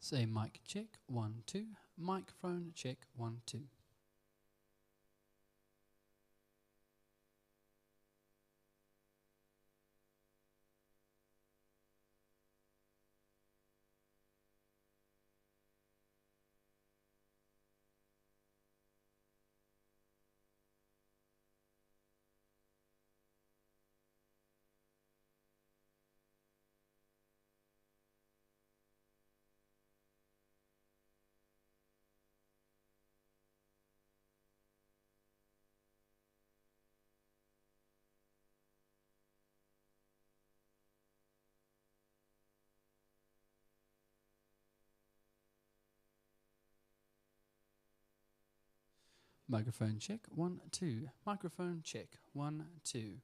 Say mic check, 1, 2. Microphone check, 1, 2. Microphone check, 1, 2. Microphone check, 1, 2.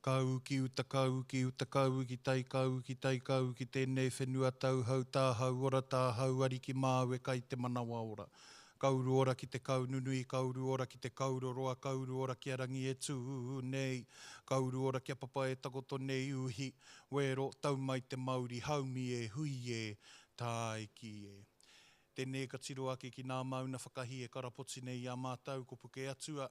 Kau ki uta kau ki uta kau ki tai kau ki tai kau ki tēnei whenua tau hau tāhau ora tāhau ariki māue kai te manawa ora. Kauru ora ki te kaununui, kauru ora ki te kauroroa, kauru ora ki arangi e tū nei. Kauru ora ki a papa e takoto nei uhi, wero tau mai te Māori, haumi e, hui e, tāiki e. Tēnei ka tiro ake ki nā mauna whakahi e karapoti nei a mātau, ko puke atua,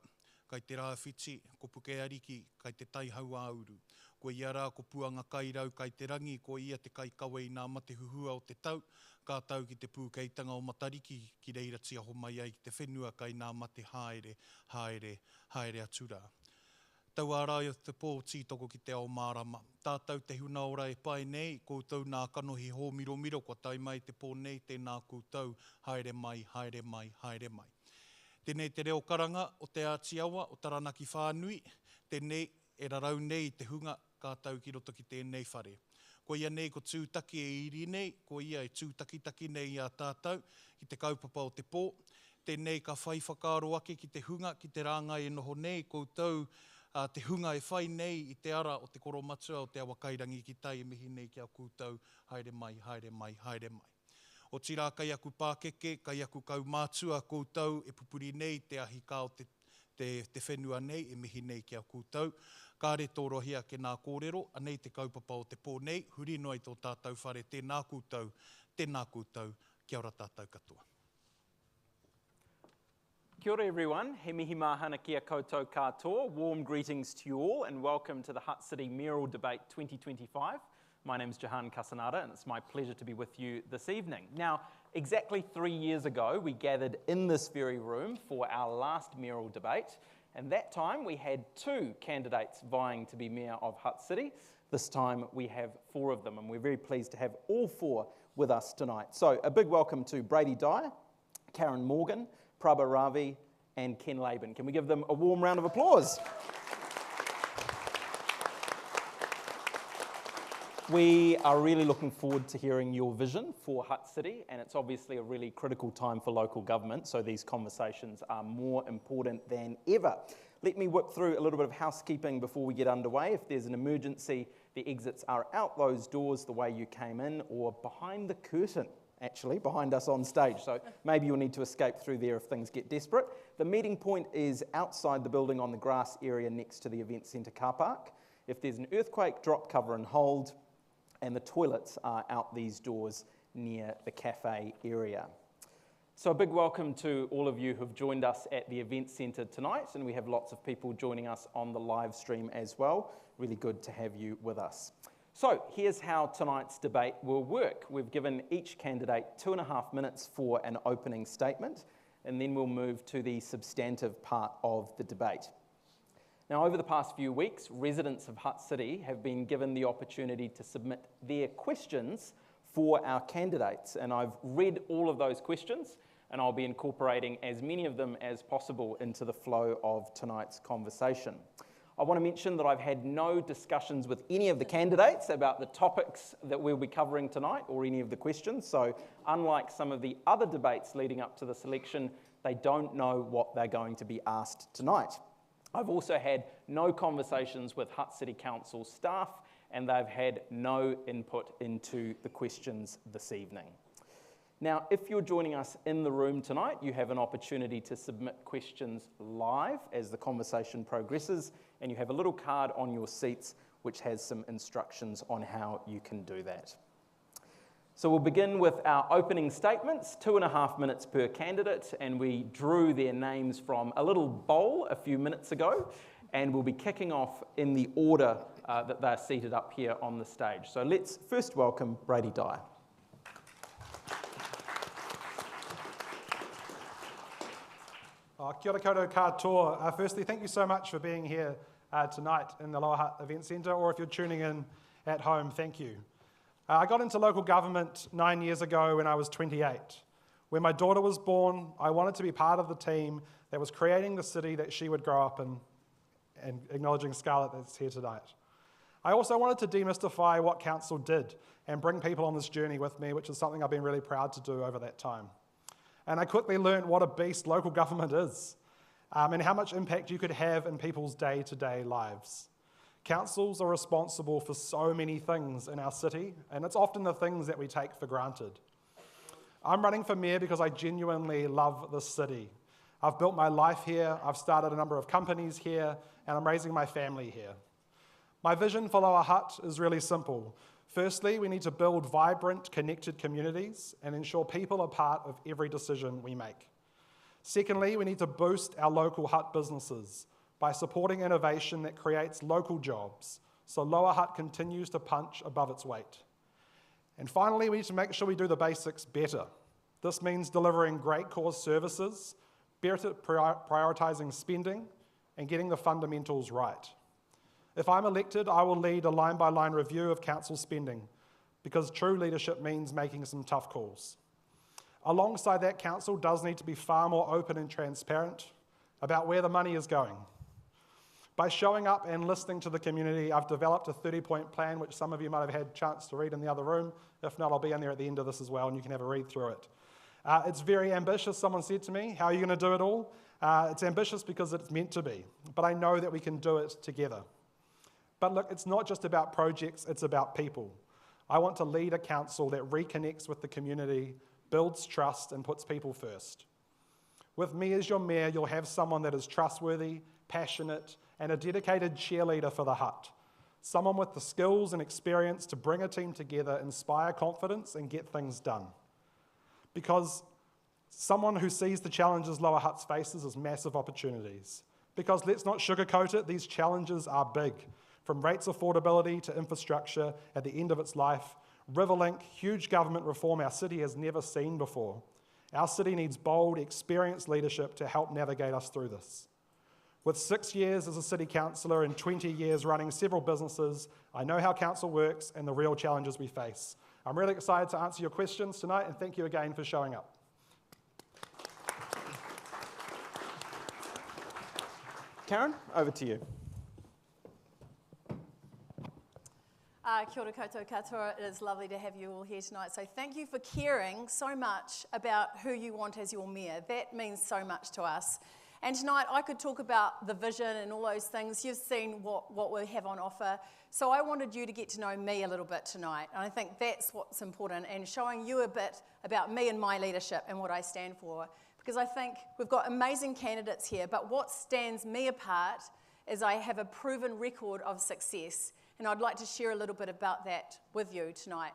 kai te rāwhiti, ko puke ariki, kai te taihau āuru. Ko ia rā, ko puanga kairau, kai te rangi, ko ia te kai kawe i nā mate huhua o te tau, ka tau ki te pūkeitanga o matariki, ki reira tia ho mai ai ki te whenua, kai nā mate haere, haere, haere atura. Tau ārai o te pō tītoko ki te ao mārama. Tātau te huna ora e pai nei, koutou nā kanohi hō miro miro, kua tai mai te pō nei, tēnā koutou, haere mai, haere mai, haere mai. Tēnei te reo karanga o te Ātiawa, o Taranaki Whānui, tēnei e rarau nei te hunga kātau ki roto ki tēnei whare. Ko ia nei ko tūtaki e iri nei, ko ia e tūtakitaki nei a tātou, ki te kaupapa o te pō. Tēnei ka whai whakaaro ake ki te hunga, ki te rāngai e noho nei, koutou te hunga e whai nei i te ara o te koromatua o te awa kairangi ki tai e mihi nei ki a koutou, haere mai, haere mai, haere mai. O tira kai aku pākeke, kai aku kaumātua koutou e pupuri nei te ahi kā o te whenua nei e mihi nei ki a koutou. Ka re tōrohia ke nā kōrero, anei te kaupapa o te pō nei, huri noi tō tātou whare, tēnā koutou, kia ora tātou katoa. Kia ora everyone, he mihi mahana kia koutou katoa. Warm greetings to you all and welcome to the Hutt City Mayoral Debate 2025. My name is Jahan Casanata and it's my pleasure to be with you this evening. Now, exactly 3 years ago, we gathered in this very room for our last mayoral debate, and that time we had 2 candidates vying to be Mayor of Hutt City. This time we have 4 of them, and we're very pleased to have all 4 with us tonight. So a big welcome to Brady Dyier, Karen Morgan, Praba Ravi and Ken Laban. Can we give them a warm round of applause? We are really looking forward to hearing your vision for Hutt City, and it's obviously a really critical time for local government, so these conversations are more important than ever. Let me whip through a little bit of housekeeping before we get underway. If there's an emergency, the exits are out those doors the way you came in, or behind the curtain, actually, behind us on stage. So maybe you'll need to escape through there if things get desperate. The meeting point is outside the building on the grass area next to the Event Centre car park. If there's an earthquake, drop, cover and hold. And the toilets are out these doors near the cafe area. So a big welcome to all of you who've joined us at the Event Centre tonight, and we have lots of people joining us on the live stream as well. Really good to have you with us. So here's how tonight's debate will work. We've given each candidate 2.5 minutes for an opening statement, and then we'll move to the substantive part of the debate. Now, over the past few weeks, residents of Hutt City have been given the opportunity to submit their questions for our candidates, and I've read all of those questions, and I'll be incorporating as many of them as possible into the flow of tonight's conversation. I want to mention that I've had no discussions with any of the candidates about the topics that we'll be covering tonight or any of the questions, so unlike some of the other debates leading up to this election, they don't know what they're going to be asked tonight. I've also had no conversations with Hutt City Council staff, and they've had no input into the questions this evening. Now, if you're joining us in the room tonight, you have an opportunity to submit questions live as the conversation progresses, and you have a little card on your seats which has some instructions on how you can do that. So we'll begin with our opening statements, 2.5 minutes per candidate, and we drew their names from a little bowl a few minutes ago, and we'll be kicking off in the order that they're seated up here on the stage. So let's first welcome Brady Dyier. Kia ora koutou katoa. Firstly, thank you so much for being here tonight in the Lower Hutt Event Centre, or if you're tuning in at home, thank you. I got into local government 9 years ago when I was 28. When my daughter was born, I wanted to be part of the team that was creating the city that she would grow up in, and acknowledging Scarlett that's here tonight. I also wanted to demystify what council did and bring people on this journey with me, which is something I've been really proud to do over that time. And I quickly learned what a beast local government is, and how much impact you could have in people's day-to-day lives. Councils are responsible for so many things in our city, and it's often the things that we take for granted. I'm running for mayor because I genuinely love this city. I've built my life here, I've started a number of companies here, and I'm raising my family here. My vision for Lower Hutt is really simple. Firstly, we need to build vibrant, connected communities and ensure people are part of every decision we make. Secondly, we need to boost our local Hutt businesses by supporting innovation that creates local jobs, so Lower Hutt continues to punch above its weight. And finally, we need to make sure we do the basics better. This means delivering great cause services, better prioritising spending, and getting the fundamentals right. If I'm elected, I will lead a line-by-line review of council spending, because true leadership means making some tough calls. Alongside that, council does need to be far more open and transparent about where the money is going. By showing up and listening to the community, I've developed a 30-point plan, which some of you might have had a chance to read in the other room. If not, I'll be in there at the end of this as well, and you can have a read through it. It's very ambitious, someone said to me. How are you going to do it all? It's ambitious because it's meant to be, but I know that we can do it together. But look, it's not just about projects, it's about people. I want to lead a council that reconnects with the community, builds trust, and puts people first. With me as your mayor, you'll have someone that is trustworthy, passionate, and a dedicated cheerleader for the Hutt. Someone with the skills and experience to bring a team together, inspire confidence, and get things done. Because someone who sees the challenges Lower Hutt faces as massive opportunities. Because let's not sugarcoat it, these challenges are big. From rates affordability to infrastructure at the end of its life, Riverlink, huge government reform our city has never seen before. Our city needs bold, experienced leadership to help navigate us through this. With 6 years as a city councillor and 20 years running several businesses, I know how council works and the real challenges we face. I'm really excited to answer your questions tonight, and thank you again for showing up. Karen, over to you. Kia ora koutou katoa. It is lovely to have you all here tonight. So thank you for caring so much about who you want as your mayor. That means so much to us. And tonight I could talk about the vision and all those things. You've seen what we have on offer. So I wanted you to get to know me a little bit tonight. And I think that's what's important, and showing you a bit about me and my leadership and what I stand for. Because I think we've got amazing candidates here, but what stands me apart is I have a proven record of success. And I'd like to share a little bit about that with you tonight.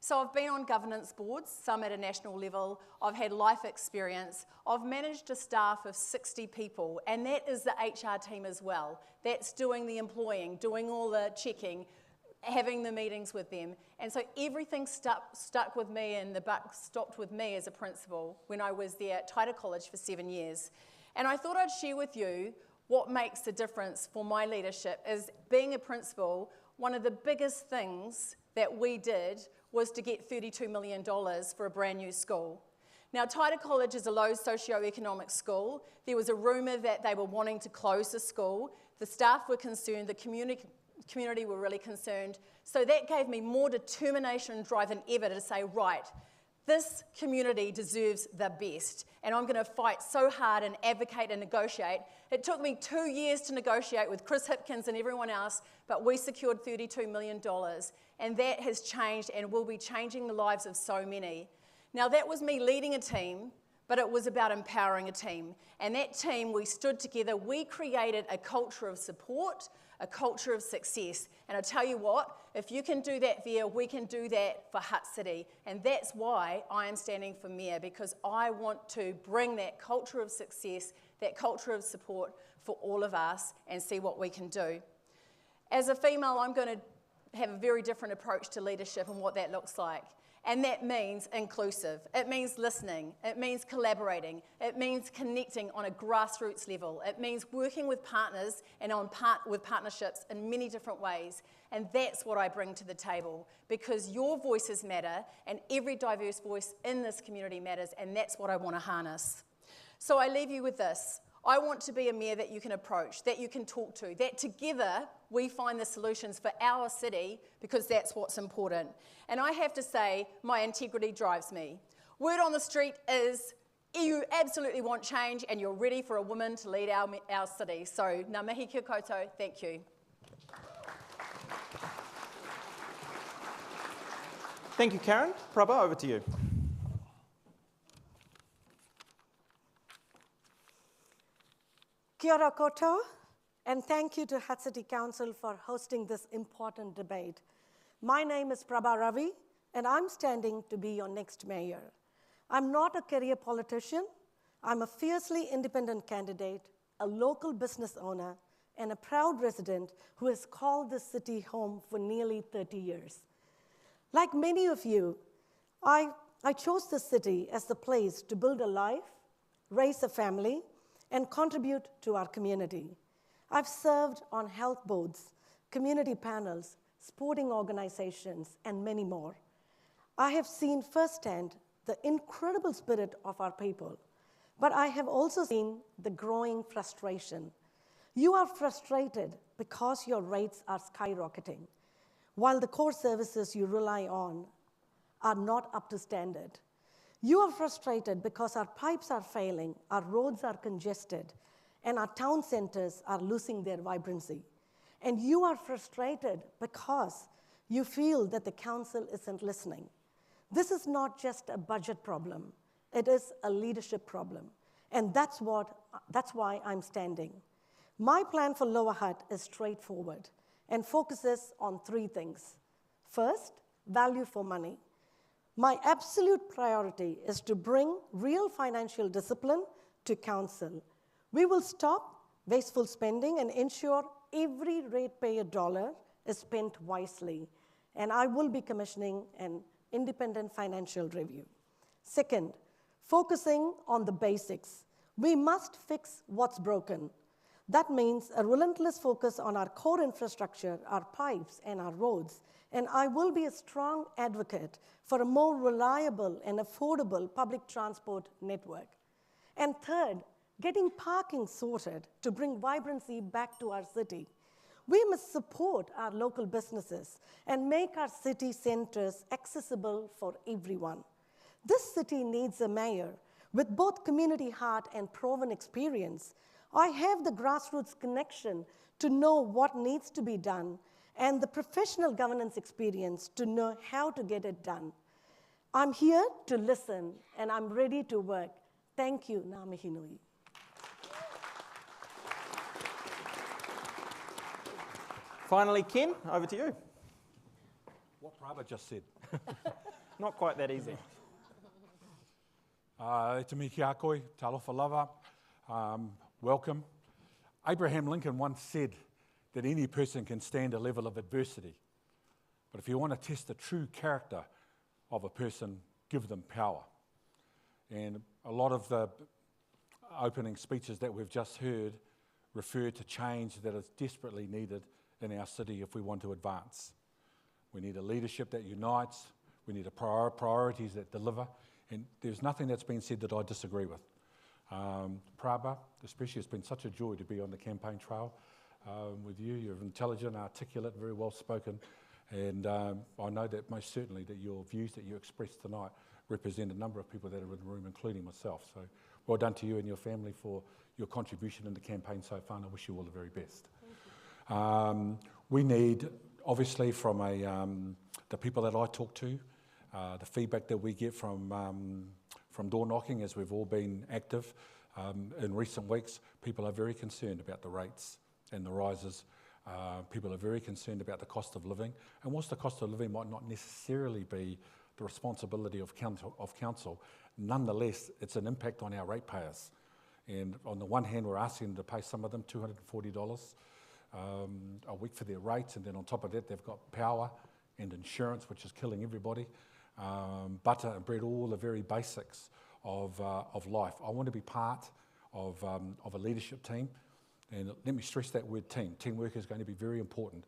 So I've been on governance boards, some at a national level. I've had life experience. I've managed a staff of 60 people, and that is the HR team as well. That's doing the employing, doing all the checking, having the meetings with them. And so everything stuck with me, and the buck stopped with me as a principal when I was there at Taita College for 7 years. And I thought I'd share with you what makes the difference for my leadership. Is being a principal, one of the biggest things that we did was to get $32 million for a brand new school. Now, Taita College is a low socioeconomic school. There was a rumour that they were wanting to close the school. The staff were concerned, the community were really concerned. So that gave me more determination and drive than ever to say, right, this community deserves the best, and I'm going to fight so hard and advocate and negotiate. It took me 2 years to negotiate with Chris Hipkins and everyone else, but we secured $32 million, and that has changed and will be changing the lives of so many. Now, that was me leading a team, but it was about empowering a team. And that team, we stood together, we created a culture of support, a culture of success. And I tell you what, if you can do that there, we can do that for Hutt City. And that's why I am standing for mayor, because I want to bring that culture of success, that culture of support for all of us, and see what we can do. As a female, I'm going to have a very different approach to leadership and what that looks like. And that means inclusive. It means listening. It means collaborating. It means connecting on a grassroots level. It means working with partners and with partnerships in many different ways. And that's what I bring to the table, because your voices matter and every diverse voice in this community matters, and that's what I want to harness. So I leave you with this. I want to be a mayor that you can approach, that you can talk to, that together we find the solutions for our city, because that's what's important. And I have to say, my integrity drives me. Word on the street is you absolutely want change and you're ready for a woman to lead our city. So ngā mihi kia koutou, thank you. Thank you, Karen. Praba, over to you. Kia ora koutou, and thank you to Hutt City Council for hosting this important debate. My name is Praba Ravi, and I'm standing to be your next mayor. I'm not a career politician. I'm a fiercely independent candidate, a local business owner, and a proud resident who has called this city home for nearly 30 years. Like many of you, I chose this city as the place to build a life, raise a family, and contribute to our community. I've served on health boards, community panels, sporting organizations, and many more. I have seen firsthand the incredible spirit of our people, but I have also seen the growing frustration. You are frustrated because your rates are skyrocketing, while the core services you rely on are not up to standard. You are frustrated because our pipes are failing, our roads are congested, and our town centers are losing their vibrancy. And you are frustrated because you feel that the council isn't listening. This is not just a budget problem, it is a leadership problem. And that's why I'm standing. My plan for Lower Hutt is straightforward and focuses on 3 things. First, value for money. My absolute priority is to bring real financial discipline to council. We will stop wasteful spending and ensure every ratepayer dollar is spent wisely. And I will be commissioning an independent financial review. Second, focusing on the basics. We must fix what's broken. That means a relentless focus on our core infrastructure, our pipes, and our roads. And I will be a strong advocate for a more reliable and affordable public transport network. And third, getting parking sorted to bring vibrancy back to our city. We must support our local businesses and make our city centers accessible for everyone. This city needs a mayor with both community heart and proven experience. I have the grassroots connection to know what needs to be done and the professional governance experience to know how to get it done. I'm here to listen, and I'm ready to work. Thank you, ngā mihi nui. Finally, Ken, over to you. What Praba just said. Not quite that easy. Te mihi ki a koe, talofa lava, welcome. Abraham Lincoln once said that any person can stand a level of adversity. But if you want to test the true character of a person, give them power. And a lot of the opening speeches that we've just heard refer to change that is desperately needed in our city if we want to advance. We need a leadership that unites, we need priorities that deliver, and there's nothing that's been said that I disagree with. Praba, especially, it's been such a joy to be on the campaign trail with you. You're intelligent, articulate, very well spoken, and I know that most certainly that your views that you expressed tonight represent a number of people that are in the room, including myself. So well done to you and your family for your contribution in the campaign so far, and I wish you all the very best. We need, obviously, from the people that I talk to, the feedback that we get from door knocking, as we've all been active in recent weeks, people are very concerned about the rates and the rises. People are very concerned about the cost of living, and whilst the cost of living might not necessarily be the responsibility of council, nonetheless, it's an impact on our ratepayers. And on the one hand, we're asking them to pay some of them $240 a week for their rates, and then on top of that, they've got power and insurance, which is killing everybody, butter and bread, all the very basics of life. I want to be part of a leadership team, and let me stress that word team. Teamwork is going to be very important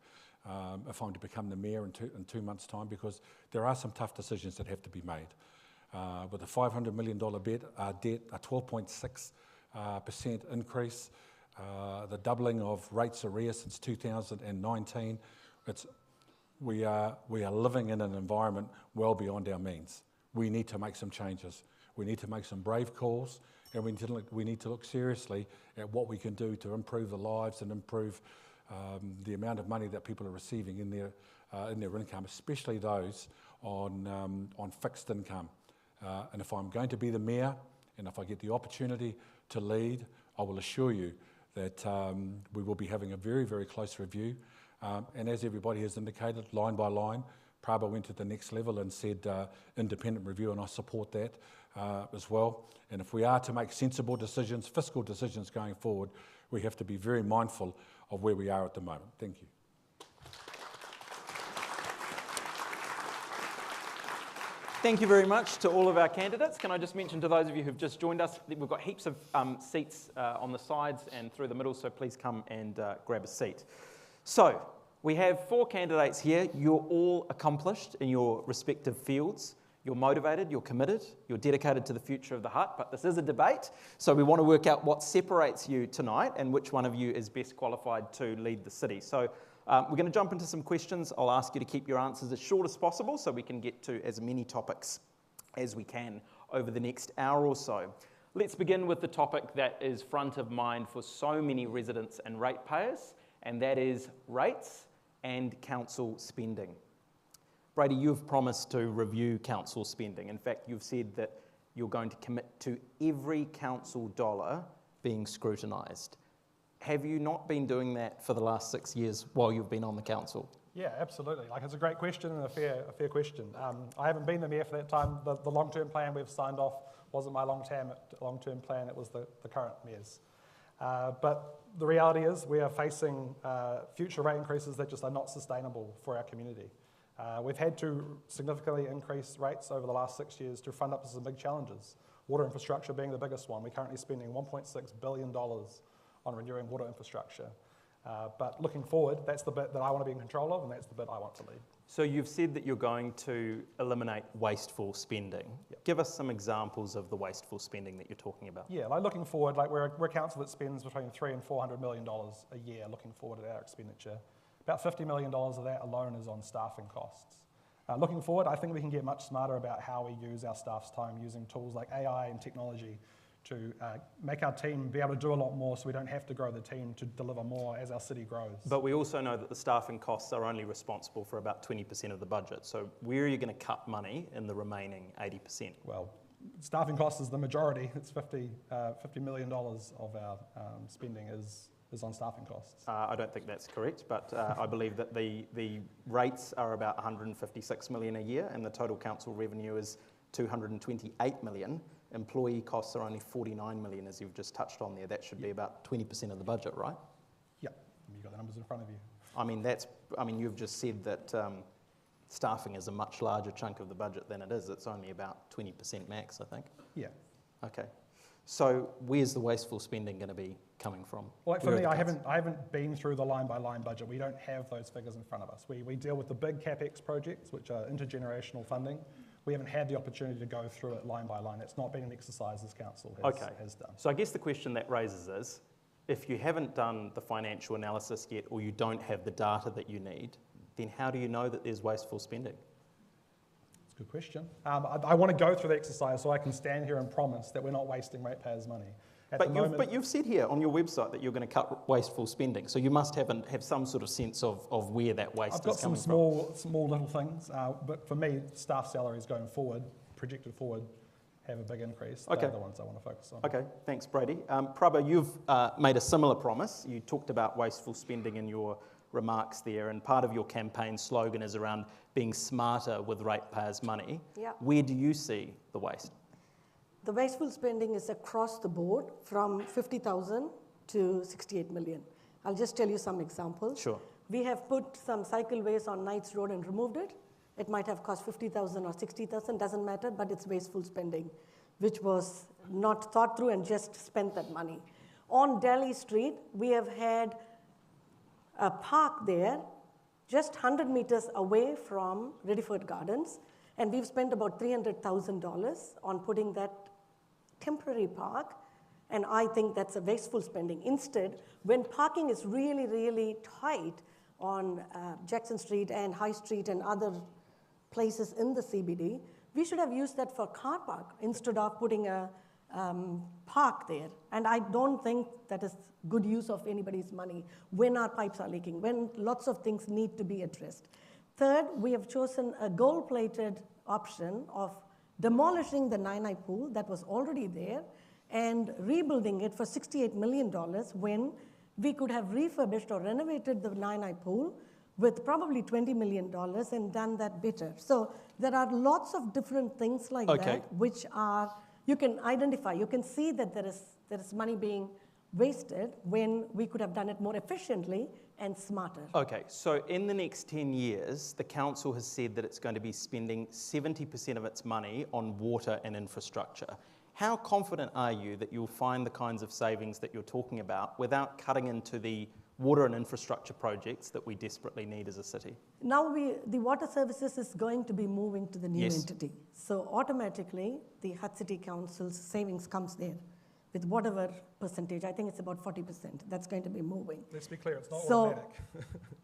if I'm to become the mayor in 2 months' time, because there are some tough decisions that have to be made. With a $500 million debt, a 12.6% increase, the doubling of rates arrears since 2019, we are living in an environment well beyond our means. We need to make some changes. We need to make some brave calls, and we need to look seriously at what we can do to improve the lives and improve the amount of money that people are receiving in their income, especially those on fixed income. And if I'm going to be the mayor, and if I get the opportunity to lead, I will assure you that we will be having a very, very close review. And as everybody has indicated, line by line, Praba went to the next level and said independent review, and I support that as well. And if we are to make sensible decisions, fiscal decisions going forward, we have to be very mindful of where we are at the moment. Thank you. Thank you very much to all of our candidates. Can I just mention to those of you who've just joined us that we've got heaps of seats on the sides and through the middle, so please come and grab a seat. So, we have 4 candidates here. You're all accomplished in your respective fields. You're motivated, you're committed, you're dedicated to the future of the hut, but this is a debate, so we want to work out what separates you tonight and which one of you is best qualified to lead the city. So we're going to jump into some questions. I'll ask you to keep your answers as short as possible so we can get to as many topics as we can over the next hour or so. Let's begin with the topic that is front of mind for so many residents and ratepayers, and that is rates and council spending. Brady, you've promised to review council spending. In fact, you've said that you're going to commit to every council dollar being scrutinised. Have you not been doing that for the last 6 years while you've been on the council? Yeah, absolutely. Like, it's a great question and a fair question. I haven't been the mayor for that time. The long-term plan we've signed off wasn't my long-term plan. It was the current mayor's. But the reality is we are facing future rate increases that just are not sustainable for our community. We've had to significantly increase rates over the last 6 years to fund up some big challenges. Water infrastructure being the biggest one. We're currently spending $1.6 billion on renewing water infrastructure. But looking forward, that's the bit that I want to be in control of, and that's the bit I want to lead. So you've said that you're going to eliminate wasteful spending. Yep. Give us some examples of the wasteful spending that you're talking about. Yeah, like looking forward, like we're a council that spends between $300 and $400 million a year looking forward at our expenditure. About $50 million of that alone is on staffing costs. Looking forward, I think we can get much smarter about how we use our staff's time using tools like AI and technology to make our team be able to do a lot more so we don't have to grow the team to deliver more as our city grows. But we also know that the staffing costs are only responsible for about 20% of the budget. So where are you going to cut money in the remaining 80%? Well, staffing costs is the majority. It's $50 million of our spending is on staffing costs. I don't think that's correct, but I believe that the rates are about $156 million a year and the total council revenue is $228 million. Employee costs are only $49 million, as you've just touched on there. That should be about 20% of the budget, right? Yeah, you've got the numbers in front of you. I mean, you've just said that staffing is a much larger chunk of the budget than it is. It's only about 20% max, I think. Yeah. Okay. So where's the wasteful spending going to be coming from? Well, for me, I haven't been through the line-by-line budget. We don't have those figures in front of us. We deal with the big CapEx projects, which are intergenerational funding. We haven't had the opportunity to go through it line by line. It's not been an exercise this council has done. So I guess the question that raises is, if you haven't done the financial analysis yet or you don't have the data that you need, then how do you know that there's wasteful spending? That's a good question. I want to go through the exercise so I can stand here and promise that we're not wasting ratepayers' money. But you've said here on your website that you're going to cut wasteful spending, so you must have some sort of sense of where that waste is coming from. I've got some small little things, but for me, staff salaries going forward, projected forward, have a big increase. Okay. They're the ones I want to focus on. Okay, thanks, Brady. Praba, you've made a similar promise. You talked about wasteful spending in your remarks there, and part of your campaign slogan is around being smarter with ratepayers' money. Yeah. Where do you see the waste? The wasteful spending is across the board from 50,000 to 68 million. I'll just tell you some examples. Sure. We have put some cycleways on Knights Road and removed it. It might have cost 50,000 or 60,000, doesn't matter, but it's wasteful spending, which was not thought through and just spent that money. On Delhi Street, we have had a park there just 100 meters away from Rediford Gardens, and we've spent about $300,000 on putting that temporary park, and I think that's a wasteful spending. Instead, when parking is really, really tight on Jackson Street and High Street and other places in the CBD, we should have used that for car park instead of putting a park there. And I don't think that is good use of anybody's money when our pipes are leaking, when lots of things need to be addressed. Third, we have chosen a gold-plated option of demolishing the Nainai pool that was already there and rebuilding it for $68 million when we could have refurbished or renovated the Nainai pool with probably $20 million and done that better. So there are lots of different things like that which are, you can identify, you can see that there is money being wasted when we could have done it more efficiently and smarter. Okay, so in the next 10 years, the council has said that it's going to be spending 70% of its money on water and infrastructure. How confident are you that you'll find the kinds of savings that you're talking about without cutting into the water and infrastructure projects that we desperately need as a city? Now the water services is going to be moving to the new entity. So automatically, the Hutt City Council's savings comes there with whatever percentage. I think it's about 40%. That's going to be moving. Let's be clear, it's not automatic.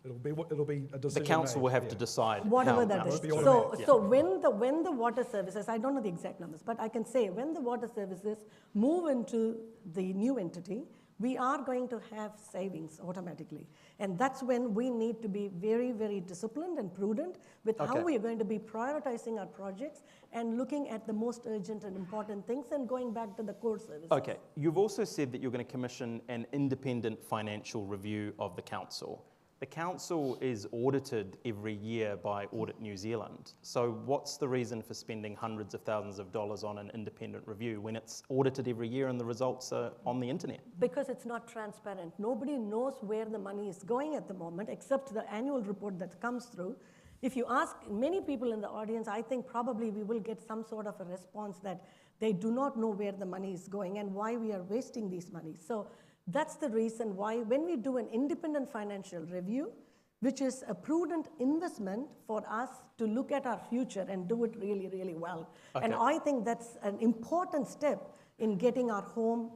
it'll be a decision. The council will have to decide whatever how that is. much. So when the water services, I don't know the exact numbers, but I can say when the water services move into the new entity, we are going to have savings automatically. And that's when we need to be very, very disciplined and prudent with how we are going to be prioritizing our projects and looking at the most urgent and important things and going back to the core services. Okay, you've also said that you're going to commission an independent financial review of the council. The council is audited every year by Audit New Zealand. So what's the reason for spending hundreds of thousands of dollars on an independent review when it's audited every year and the results are on the internet? Because it's not transparent. Nobody knows where the money is going at the moment except the annual report that comes through. If you ask many people in the audience, I think probably we will get some sort of a response that they do not know where the money is going and why we are wasting these money. So that's the reason why when we do an independent financial review, which is a prudent investment for us to look at our future and do it really, really well. Okay. And I think that's an important step in getting our home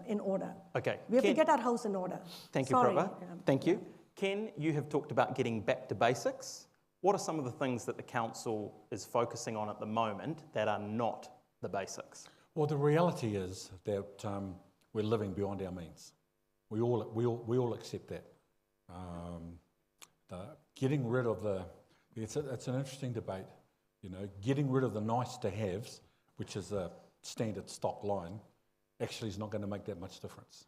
in order. Okay. We have to get our house in order. Thank you, Praba. Thank you. Ken, you have talked about getting back to basics. What are some of the things that the council is focusing on at the moment that are not the basics? Well, the reality is that we're living beyond our means. We all accept that. Getting rid of it's an interesting debate. You know, getting rid of the nice to haves, which is a standard stock line, actually is not going to make that much difference.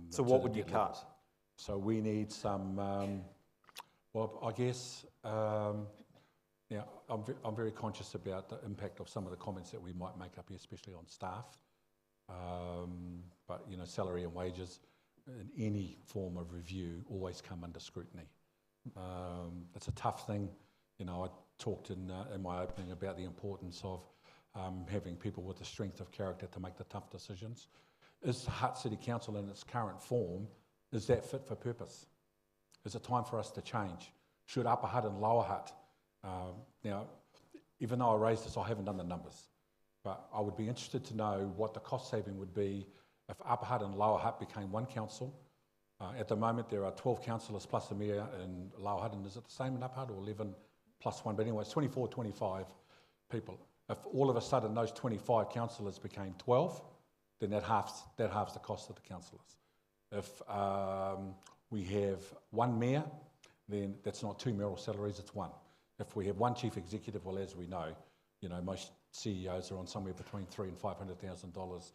So what would you cut? So we need some. Well, I guess. Yeah, I'm very conscious about the impact of some of the comments that we might make up here, especially on staff. But you know, salary and wages in any form of review always come under scrutiny. It's a tough thing. You know, I talked in my opening about the importance of having people with the strength of character to make the tough decisions. Is the Hutt City Council in its current form, is that fit for purpose? Is it time for us to change? Should Upper Hutt and Lower Hutt, now, even though I raised this, I haven't done the numbers. But I would be interested to know what the cost saving would be if Upper Hutt and Lower Hutt became one council. At the moment, there are 12 councillors plus the mayor in Lower Hutt, and is it the same in Upper Hutt or 11 plus one? But anyway, it's 24, 25 people. If all of a sudden those 25 councillors became 12, then that halves the cost of the councillors. If we have one mayor, then that's not two mayoral salaries, it's one. If we have one chief executive, well, as we know, you know, most CEOs are on somewhere between $300,000 and $500,000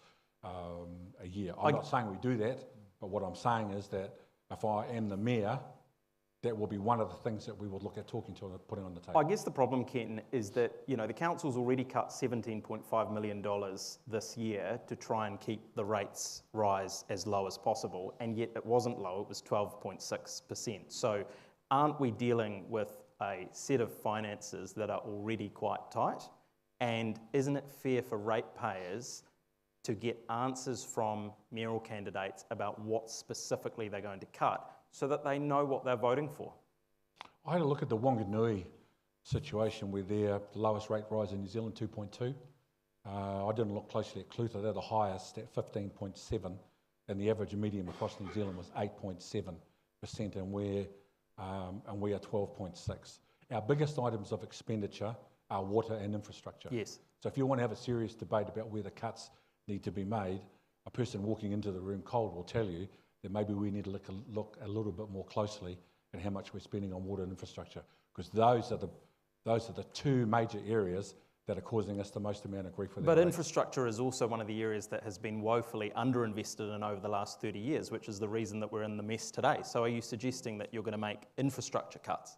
a year. I'm not saying we do that, but what I'm saying is that if I am the mayor, that will be one of the things that we will look at talking to and putting on the table. I guess the problem, Ken, is that, you know, the council's already cut $17.5 million this year to try and keep the rates rise as low as possible, and yet it wasn't low, it was 12.6%. So aren't we dealing with a set of finances that are already quite tight? And isn't it fair for ratepayers to get answers from mayoral candidates about what specifically they're going to cut so that they know what they're voting for? I had a look at the Wanganui situation where they're the lowest rate rise in New Zealand, 2.2. I didn't look closely at Clutha, they're the highest at 15.7, and the average medium across New Zealand was 8.7%, and we are 12.6. Our biggest items of expenditure are water and infrastructure. Yes. So if you want to have a serious debate about where the cuts need to be made, a person walking into the room cold will tell you that maybe we need to look a little bit more closely and how much we're spending on water and infrastructure, because those are the two major areas that are causing us the most amount of grief with our But rates. infrastructure is also one of the areas that has been woefully underinvested in over the last 30 years, which is the reason that we're in the mess today. So are you suggesting that you're going to make infrastructure cuts?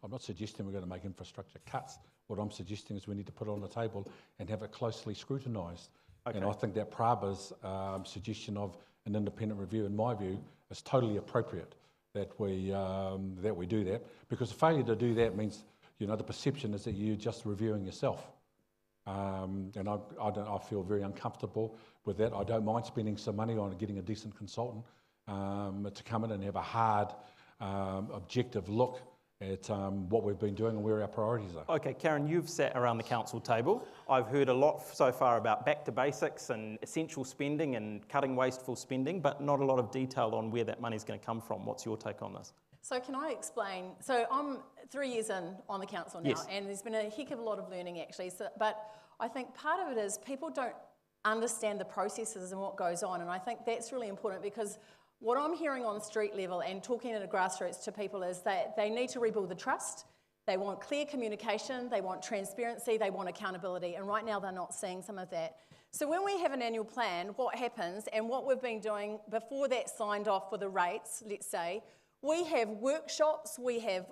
I'm not suggesting we're going to make infrastructure cuts. What I'm suggesting is we need to put it on the table and have it closely scrutinised. Okay. And I think that Praba's suggestion of an independent review, in my view, is totally appropriate that we do that, because failure to do that means, the perception is that you're just reviewing yourself. And I feel very uncomfortable with that. I don't mind spending some money on getting a decent consultant to come in and have a hard, objective look at what we've been doing and where our priorities are. Okay, Karen, you've sat around the council table. I've heard a lot so far about back to basics and essential spending and cutting wasteful spending, but not a lot of detail on where that money's going to come from. What's your take on this? So can I explain? So I'm 3 years in on the council now, Yes. and there's been a heck of a lot of learning actually. But I think part of it is people don't understand the processes and what goes on, and I think that's really important, because what I'm hearing on the street level and talking at a grassroots to people is that they need to rebuild the trust. They want clear communication, they want transparency, they want accountability, and right now they're not seeing some of that. So when we have an annual plan, what happens, and what we've been doing before that's signed off for the rates, let's say, we have workshops, we have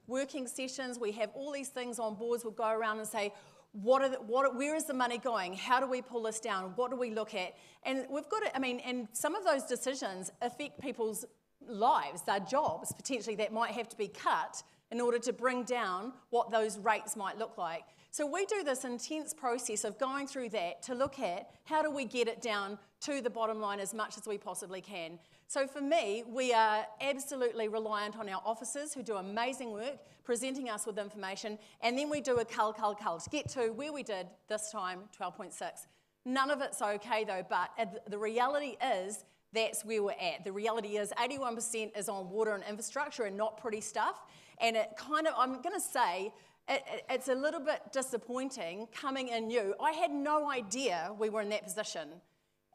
working sessions, we have all these things on boards. We'll go around and say, where is the money going? How do we pull this down? What do we look at? And we've got to, and some of those decisions affect people's lives, their jobs, potentially, that might have to be cut in order to bring down what those rates might look like. So we do this intense process of going through that to look at how do we get it down to the bottom line as much as we possibly can. So for me, we are absolutely reliant on our officers who do amazing work, presenting us with information, and then we do a cull to get to where we did this time, 12.6. None of it's okay though, but the reality is that's where we're at. The reality is 81% is on water and infrastructure and not pretty stuff. And it kind of, I'm going to say, it's a little bit disappointing coming in new. I had no idea we were in that position.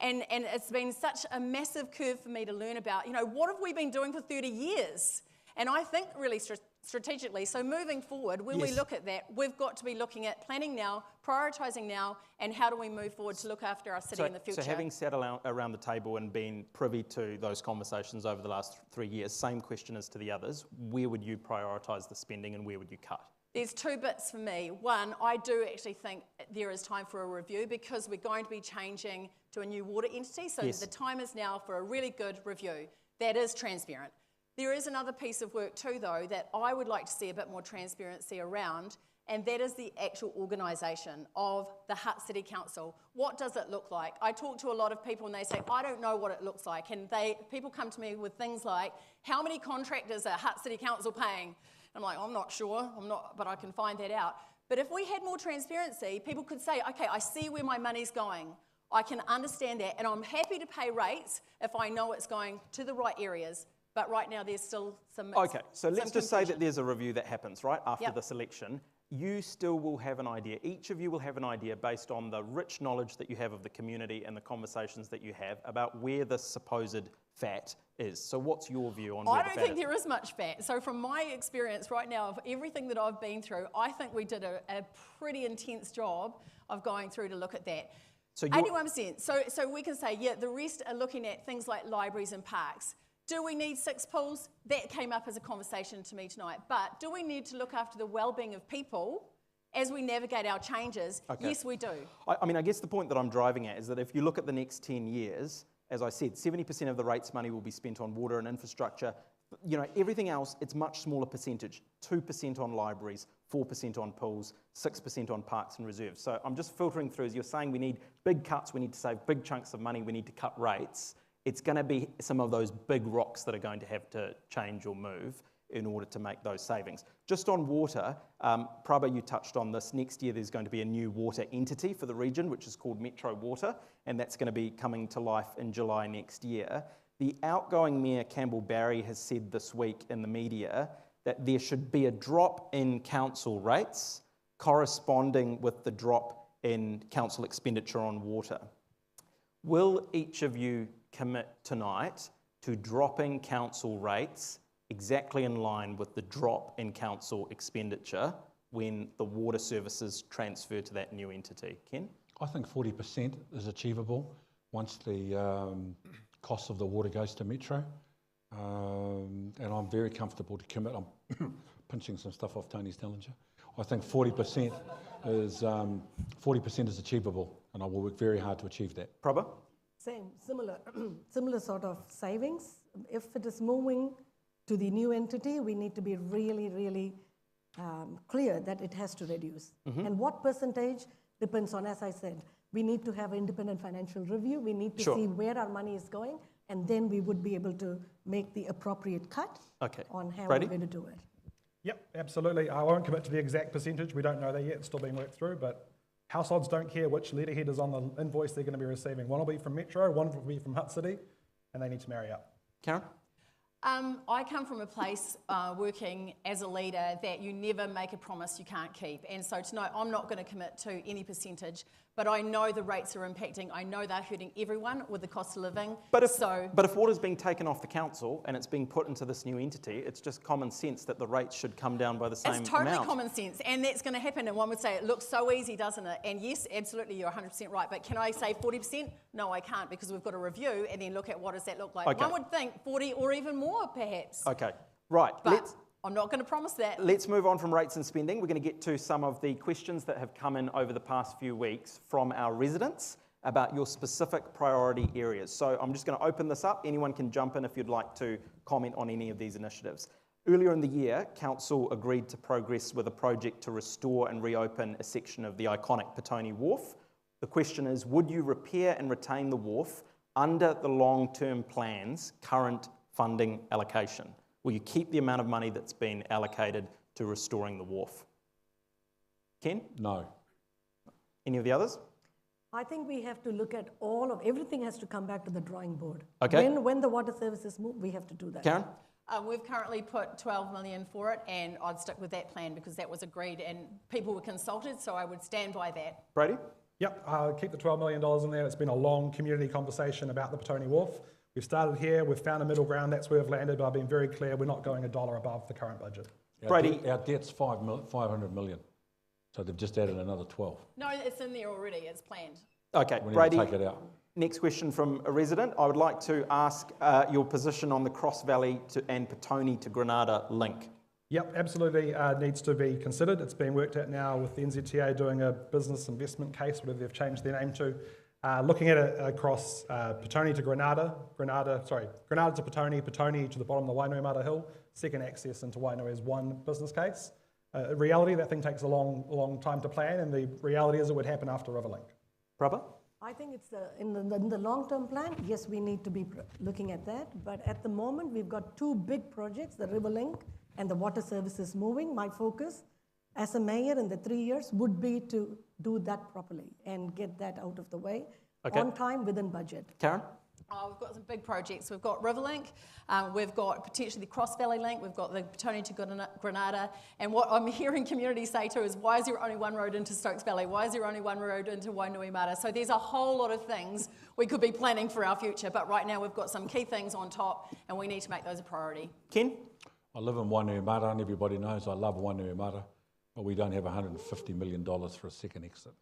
And it's been such a massive curve for me to learn about, what have we been doing for 30 years? And I think really strategically, so moving forward, when we look at that, we've got to be looking at planning now, prioritising now, and how do we move forward to look after our city in the future. So having sat around the table and been privy to those conversations over the last 3 years, same question as to the others, where would you prioritise the spending and where would you cut? There's two bits for me. One, I do actually think there is time for a review, because we're going to be changing to a new water entity, so the time is now for a really good review that is transparent. There is another piece of work too, though, that I would like to see a bit more transparency around, and that is the actual organisation of the Hutt City Council. What does it look like? I talk to a lot of people and they say, I don't know what it looks like, and people come to me with things like, how many contractors are Hutt City Council paying? I'm like, I'm not sure, but I can find that out. But if we had more transparency, people could say, okay, I see where my money's going. I can understand that, and I'm happy to pay rates if I know it's going to the right areas. But right now, there's still some... Okay, so let's just say that there's a review that happens, right, after this election. You still will have an idea. Each of you will have an idea based on the rich knowledge that you have of the community and the conversations that you have about where this supposed fat is. So what's your view on where the fat is? I don't think there is much fat. So from my experience right now of everything that I've been through, I think we did a pretty intense job of going through to look at that. So 81%. So we can say, the rest are looking at things like libraries and parks. Do we need 6 pools? That came up as a conversation to me tonight. But do we need to look after the well-being of people as we navigate our changes? Okay. Yes, we do. I guess the point that I'm driving at is that if you look at the next 10 years, as I said, 70% of the rates money will be spent on water and infrastructure. Everything else, it's much smaller percentage. 2% on libraries, 4% on pools, 6% on parks and reserves. So I'm just filtering through. As you're saying, we need big cuts, we need to save big chunks of money, we need to cut rates. It's going to be some of those big rocks that are going to have to change or move in order to make those savings. Just on water, Praba, you touched on this. Next year there's going to be a new water entity for the region, which is called Metro Water, and that's going to be coming to life in July next year. The outgoing Mayor Campbell Barry has said this week in the media that there should be a drop in council rates corresponding with the drop in council expenditure on water. Will each of you commit tonight to dropping council rates exactly in line with the drop in council expenditure when the water services transfer to that new entity? Ken? I think 40% is achievable once the cost of the water goes to Metro. And I'm very comfortable to commit. I'm pinching some stuff off Tony's Dillinger. I think 40% is achievable, and I will work very hard to achieve that. Praba? Same, similar sort of savings. If it is moving to the new entity, we need to be really, really clear that it has to reduce. And what percentage depends on, as I said, we need to have independent financial review. We need to see where our money is going, and then we would be able to make the appropriate cut on how Brady? we're going to do it. Yep, absolutely. I won't commit to the exact percentage. We don't know that yet. It's still being worked through, but households don't care which letterhead is on the invoice they're going to be receiving. One will be from Metro, one will be from Hutt City, and they need to marry up. Karen? I come from a place working as a leader that you never make a promise you can't keep. And so tonight I'm not going to commit to any percentage, but I know the rates are impacting. I know they're hurting everyone with the cost of living. But if water's being taken off the council and it's being put into this new entity, it's just common sense that the rates should come down by the same amount. It's totally common sense, and that's going to happen. And one would say, it looks so easy, doesn't it? And yes, absolutely, you're 100% right. But can I say 40%? No, I can't, because we've got to review and then look at what does that look like. Okay. One would think 40 or even more, perhaps. Okay, right. But I'm not going to promise that. Let's move on from rates and spending. We're going to get to some of the questions that have come in over the past few weeks from our residents about your specific priority areas. So I'm just going to open this up. Anyone can jump in if you'd like to comment on any of these initiatives. Earlier in the year, Council agreed to progress with a project to restore and reopen a section of the iconic Paton Wharf. The question is, would you repair and retain the wharf under the long-term plan's current funding allocation? Will you keep the amount of money that's been allocated to restoring the wharf? Ken? No. Any of the others? I think we have to look at everything has to come back to the drawing board. Okay. When the water services move, we have to do that. Karen? We've currently put 12 million for it, and I'd stick with that plan because that was agreed and people were consulted, so I would stand by that. Brady? Yep, keep the $12 million in there. It's been a long community conversation about the Paton Wharf. We've started here, we've found a middle ground, that's where we've landed, but I've been very clear, we're not going $1 above the current budget. Brady? Our debt's 500 million, so they've just added another 12. No, it's in there already, it's planned. Okay, We need Brady, to take it out. next question from a resident. I would like to ask your position on the Cross Valley and Petone to Granada link. Yep, absolutely needs to be considered. It's being worked at now with the NZTA doing a business investment case, whatever they've changed their name to. Looking at it across Petone to Granada to Petone, Petone to the bottom of the Wainui Hill, second access into Wainui is one business case. In reality, that thing takes a long time to plan, and the reality is it would happen after Riverlink. Praba? I think it's in the long-term plan, yes, we need to be looking at that, but at the moment, we've got two big projects, the Riverlink and the water services moving. My focus as a mayor in the 3 years would be to do that properly and get that out of the way on time within budget. Karen? We've got some big projects. We've got Riverlink, we've got potentially the Cross Valley Link, we've got the Petone to Granada, and what I'm hearing communities say too is, why is there only one road into Stokes Valley? Why is there only one road into Wainui Mara? So there's a whole lot of things we could be planning for our future, but right now we've got some key things on top and we need to make those a priority. Ken? I live in Wainui Mara, and everybody knows I love Wainui Mara, but we don't have $150 million for a second exit.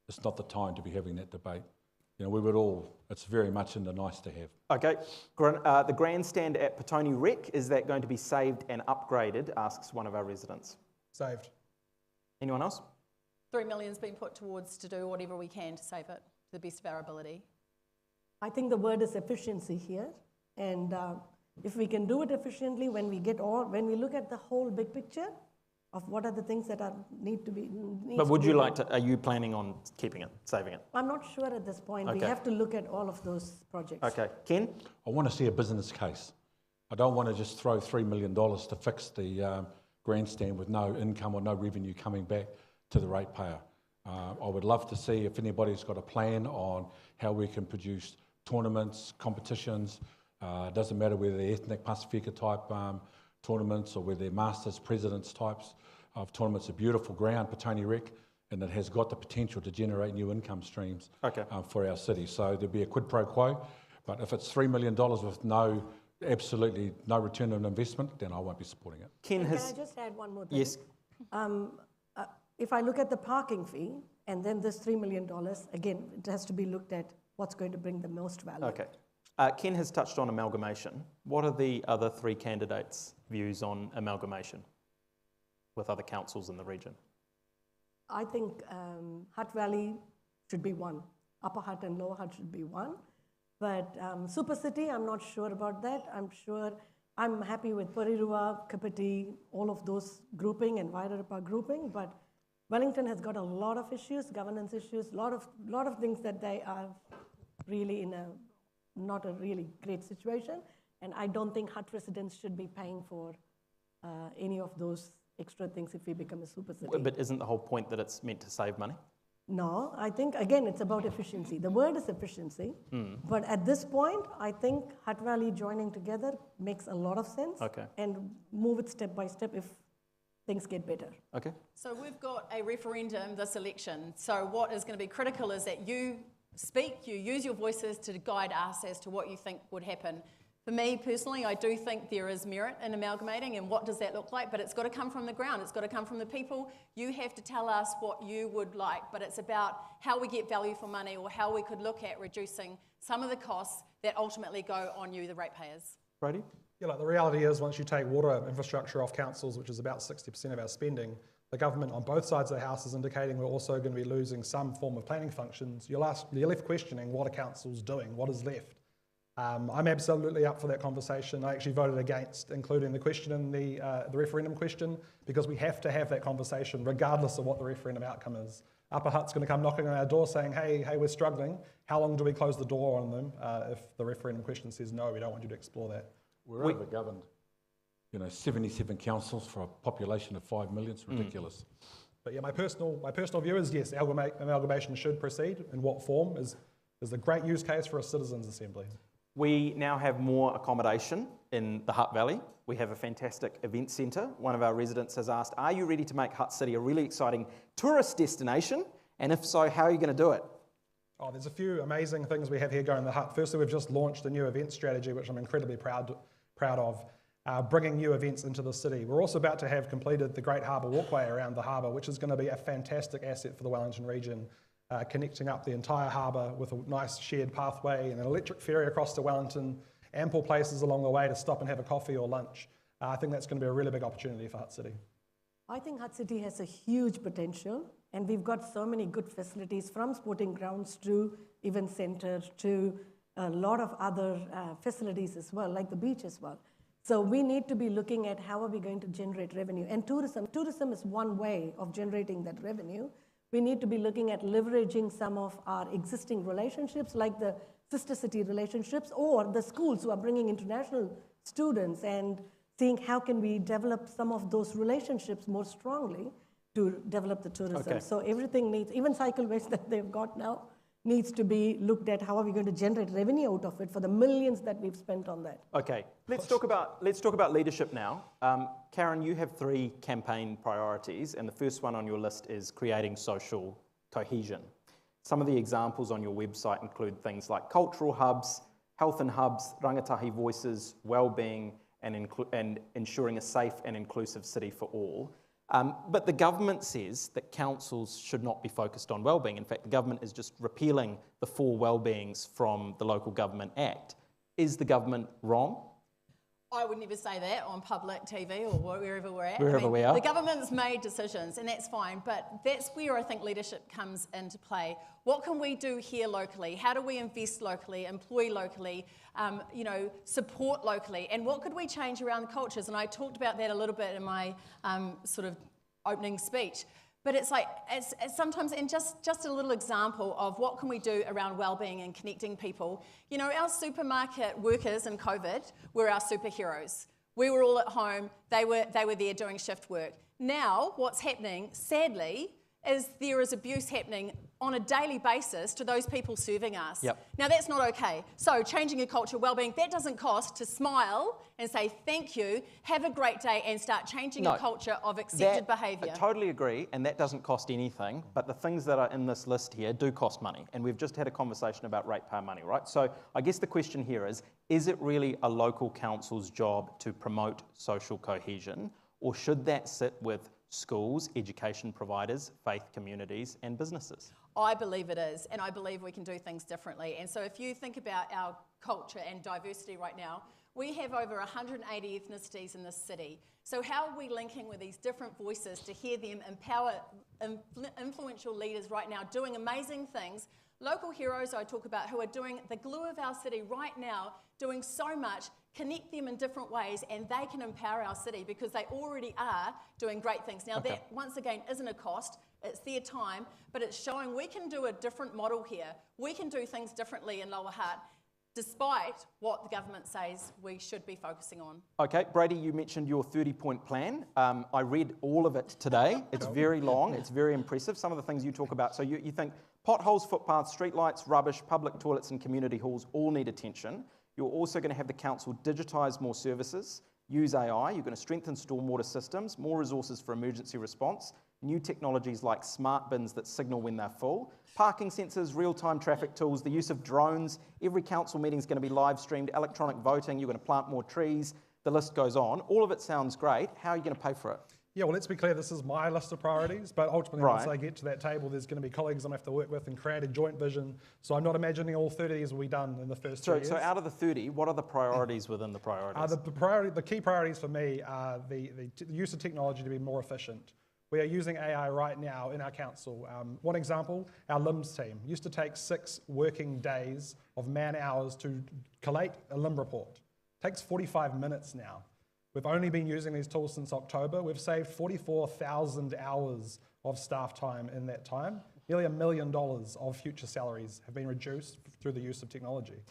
It's not the time to be having that debate. You know, we would all, it's very much in the nice to have. Okay, the grandstand at Paton Reck, is that going to be saved and upgraded, asks one of our residents. Saved. Anyone else? 3 million's been put towards to do whatever we can to save it to the best of our ability. I think the word is efficiency here, and if we can do it efficiently, when we look at the whole big picture of what are the things that need to be. But would you like to? Are you planning on keeping it, saving it? I'm not sure at this point. Okay. We have to look at all of those projects. Okay, Ken. I want to see a business case. I don't want to just throw $3 million to fix the grandstand with no income or no revenue coming back to the ratepayer. I would love to see if anybody's got a plan on how we can produce tournaments, competitions. It doesn't matter whether they're ethnic Pasifika type tournaments or whether they're masters, presidents types of tournaments. A beautiful ground, Paton Reck, and it has got the potential to generate new income streams for our city. So there'll be a quid pro quo, but if it's $3 million with no absolutely no return on investment, then I won't be supporting it. Ken Can has... I just add one more thing? Yes. If I look at the parking fee and then this $3 million, again, it has to be looked at what's going to bring the most value. Okay. Ken has touched on amalgamation. What are the other three candidates' views on amalgamation with other councils in the region? I think Hutt Valley should be one. Upper Hutt and Lower Hutt should be one. But Super City, I'm not sure about that. I'm happy with Porirua, Kapiti, all of those grouping and Wairarapa grouping, but Wellington has got a lot of issues, governance issues, lot of things that they are really in not a really great situation, and I don't think Hutt residents should be paying for any of those extra things if we become a super city. But isn't the whole point that it's meant to save money? No, I think, again, it's about efficiency. The word is efficiency, but at this point, I think Hutt Valley joining together makes a lot of sense, and move it step by step if things get better. Okay. So we've got a referendum this election. So what is going to be critical is that you speak, you use your voices to guide us as to what you think would happen. For me personally, I do think there is merit in amalgamating, and what does that look like? But it's got to come from the ground. It's got to come from the people. You have to tell us what you would like, but it's about how we get value for money, or how we could look at reducing some of the costs that ultimately go on you, the ratepayers. Brady? Yeah, like the reality is once you take water infrastructure off councils, which is about 60% of our spending, the government on both sides of the house is indicating we're also going to be losing some form of planning functions. You're left questioning what are councils doing, what is left. I'm absolutely up for that conversation. I actually voted against including the question in the referendum question, because we have to have that conversation regardless of what the referendum outcome is. Upper Hutt's going to come knocking on our door saying, hey, we're struggling. How long do we close the door on them if the referendum question says no, we don't want you to explore that? We're overgoverned. 77 councils for a population of 5 million, it's ridiculous. But yeah, my personal view is yes, amalgamation should proceed. In what form is a great use case for a citizens' assembly. We now have more accommodation in the Hutt Valley. We have a fantastic event centre. One of our residents has asked, are you ready to make Hutt City a really exciting tourist destination? And if so, how are you going to do it? Oh, there's a few amazing things we have here going in the Hutt. Firstly, we've just launched a new event strategy, which I'm incredibly proud of, bringing new events into the city. We're also about to have completed the Great Harbour Walkway around the harbour, which is going to be a fantastic asset for the Wellington region, connecting up the entire harbour with a nice shared pathway and an electric ferry across to Wellington, ample places along the way to stop and have a coffee or lunch. I think that's going to be a really big opportunity for Hutt City. I think Hutt City has a huge potential, and we've got so many good facilities, from sporting grounds to event centres to a lot of other facilities as well, like the beach as well. So we need to be looking at how are we going to generate revenue. And tourism is one way of generating that revenue. We need to be looking at leveraging some of our existing relationships, like the sister city relationships, or the schools who are bringing international students, and seeing how can we develop some of those relationships more strongly to develop the tourism. Okay. So everything needs, even cycleways that they've got now, needs to be looked at. How are we going to generate revenue out of it for the millions that we've spent on that? Okay, let's talk about leadership now. Karen, you have 3 campaign priorities, and the first one on your list is creating social cohesion. Some of the examples on your website include things like cultural hubs, health and hubs, rangatahi voices, well-being, and ensuring a safe and inclusive city for all. But the government says that councils should not be focused on wellbeing. In fact, the government is just repealing the 4 wellbeings from the Local Government Act. Is the government wrong? I would never say that on public TV or wherever we're at. Wherever we are. The government's made decisions, and that's fine, but that's where I think leadership comes into play. What can we do here locally? How do we invest locally, employ locally, support locally? And what could we change around the cultures? And I talked about that a little bit in my sort of opening speech. But it's like, it's sometimes, and just a little example of what can we do around wellbeing and connecting people. Our supermarket workers in COVID were our superheroes. We were all at home. They were there doing shift work. Now, what's happening, sadly, is there is abuse happening on a daily basis to those people serving us. Yep. Now, that's not okay. So changing a culture of wellbeing, that doesn't cost to smile and say thank you, have a great day, and start changing a culture of accepted behaviour. I totally agree, and that doesn't cost anything, but the things that are in this list here do cost money, and we've just had a conversation about ratepayer money, right? So I guess the question here is it really a local council's job to promote social cohesion, or should that sit with schools, education providers, faith communities and businesses? I believe it is, and I believe we can do things differently. And so if you think about our culture and diversity right now, we have over 180 ethnicities in this city. So how are we linking with these different voices to hear them empower influential leaders right now doing amazing things? Local heroes I talk about who are doing the glue of our city right now, doing so much, connect them in different ways, and they can empower our city because they already are doing great things. Now that, once again, isn't a cost, it's their time, but it's showing we can do a different model here. We can do things differently in Lower Hutt, despite what the government says we should be focusing on. Okay, Brady, you mentioned your 30-point plan. I read all of it today. It's very long, it's very impressive. Some of the things you talk about, so you think potholes, footpaths, streetlights, rubbish, public toilets and community halls all need attention. You're also going to have the council digitise more services, use AI, you're going to strengthen stormwater systems, more resources for emergency response, new technologies like smart bins that signal when they're full, parking sensors, real-time traffic tools, the use of drones, every council meeting is going to be live streamed, electronic voting, you're going to plant more trees, the list goes on. All of it sounds great. How are you going to pay for it? Yeah, well, let's be clear, this is my list of priorities, but ultimately once I get to that table, there's going to be colleagues I'm going to have to work with and create a joint vision. So I'm not imagining all 30 of these will be done in the first 2 years. So out of the 30, what are the priorities within the priorities? The key priorities for me are the use of technology to be more efficient. We are using AI right now in our council. One example, our LIMS team used to take 6 working days of man hours to collate a LIM report. It takes 45 minutes now. We've only been using these tools since October. We've saved 44,000 hours of staff time in that time. Nearly $1 million of future salaries have been reduced through the use of technology.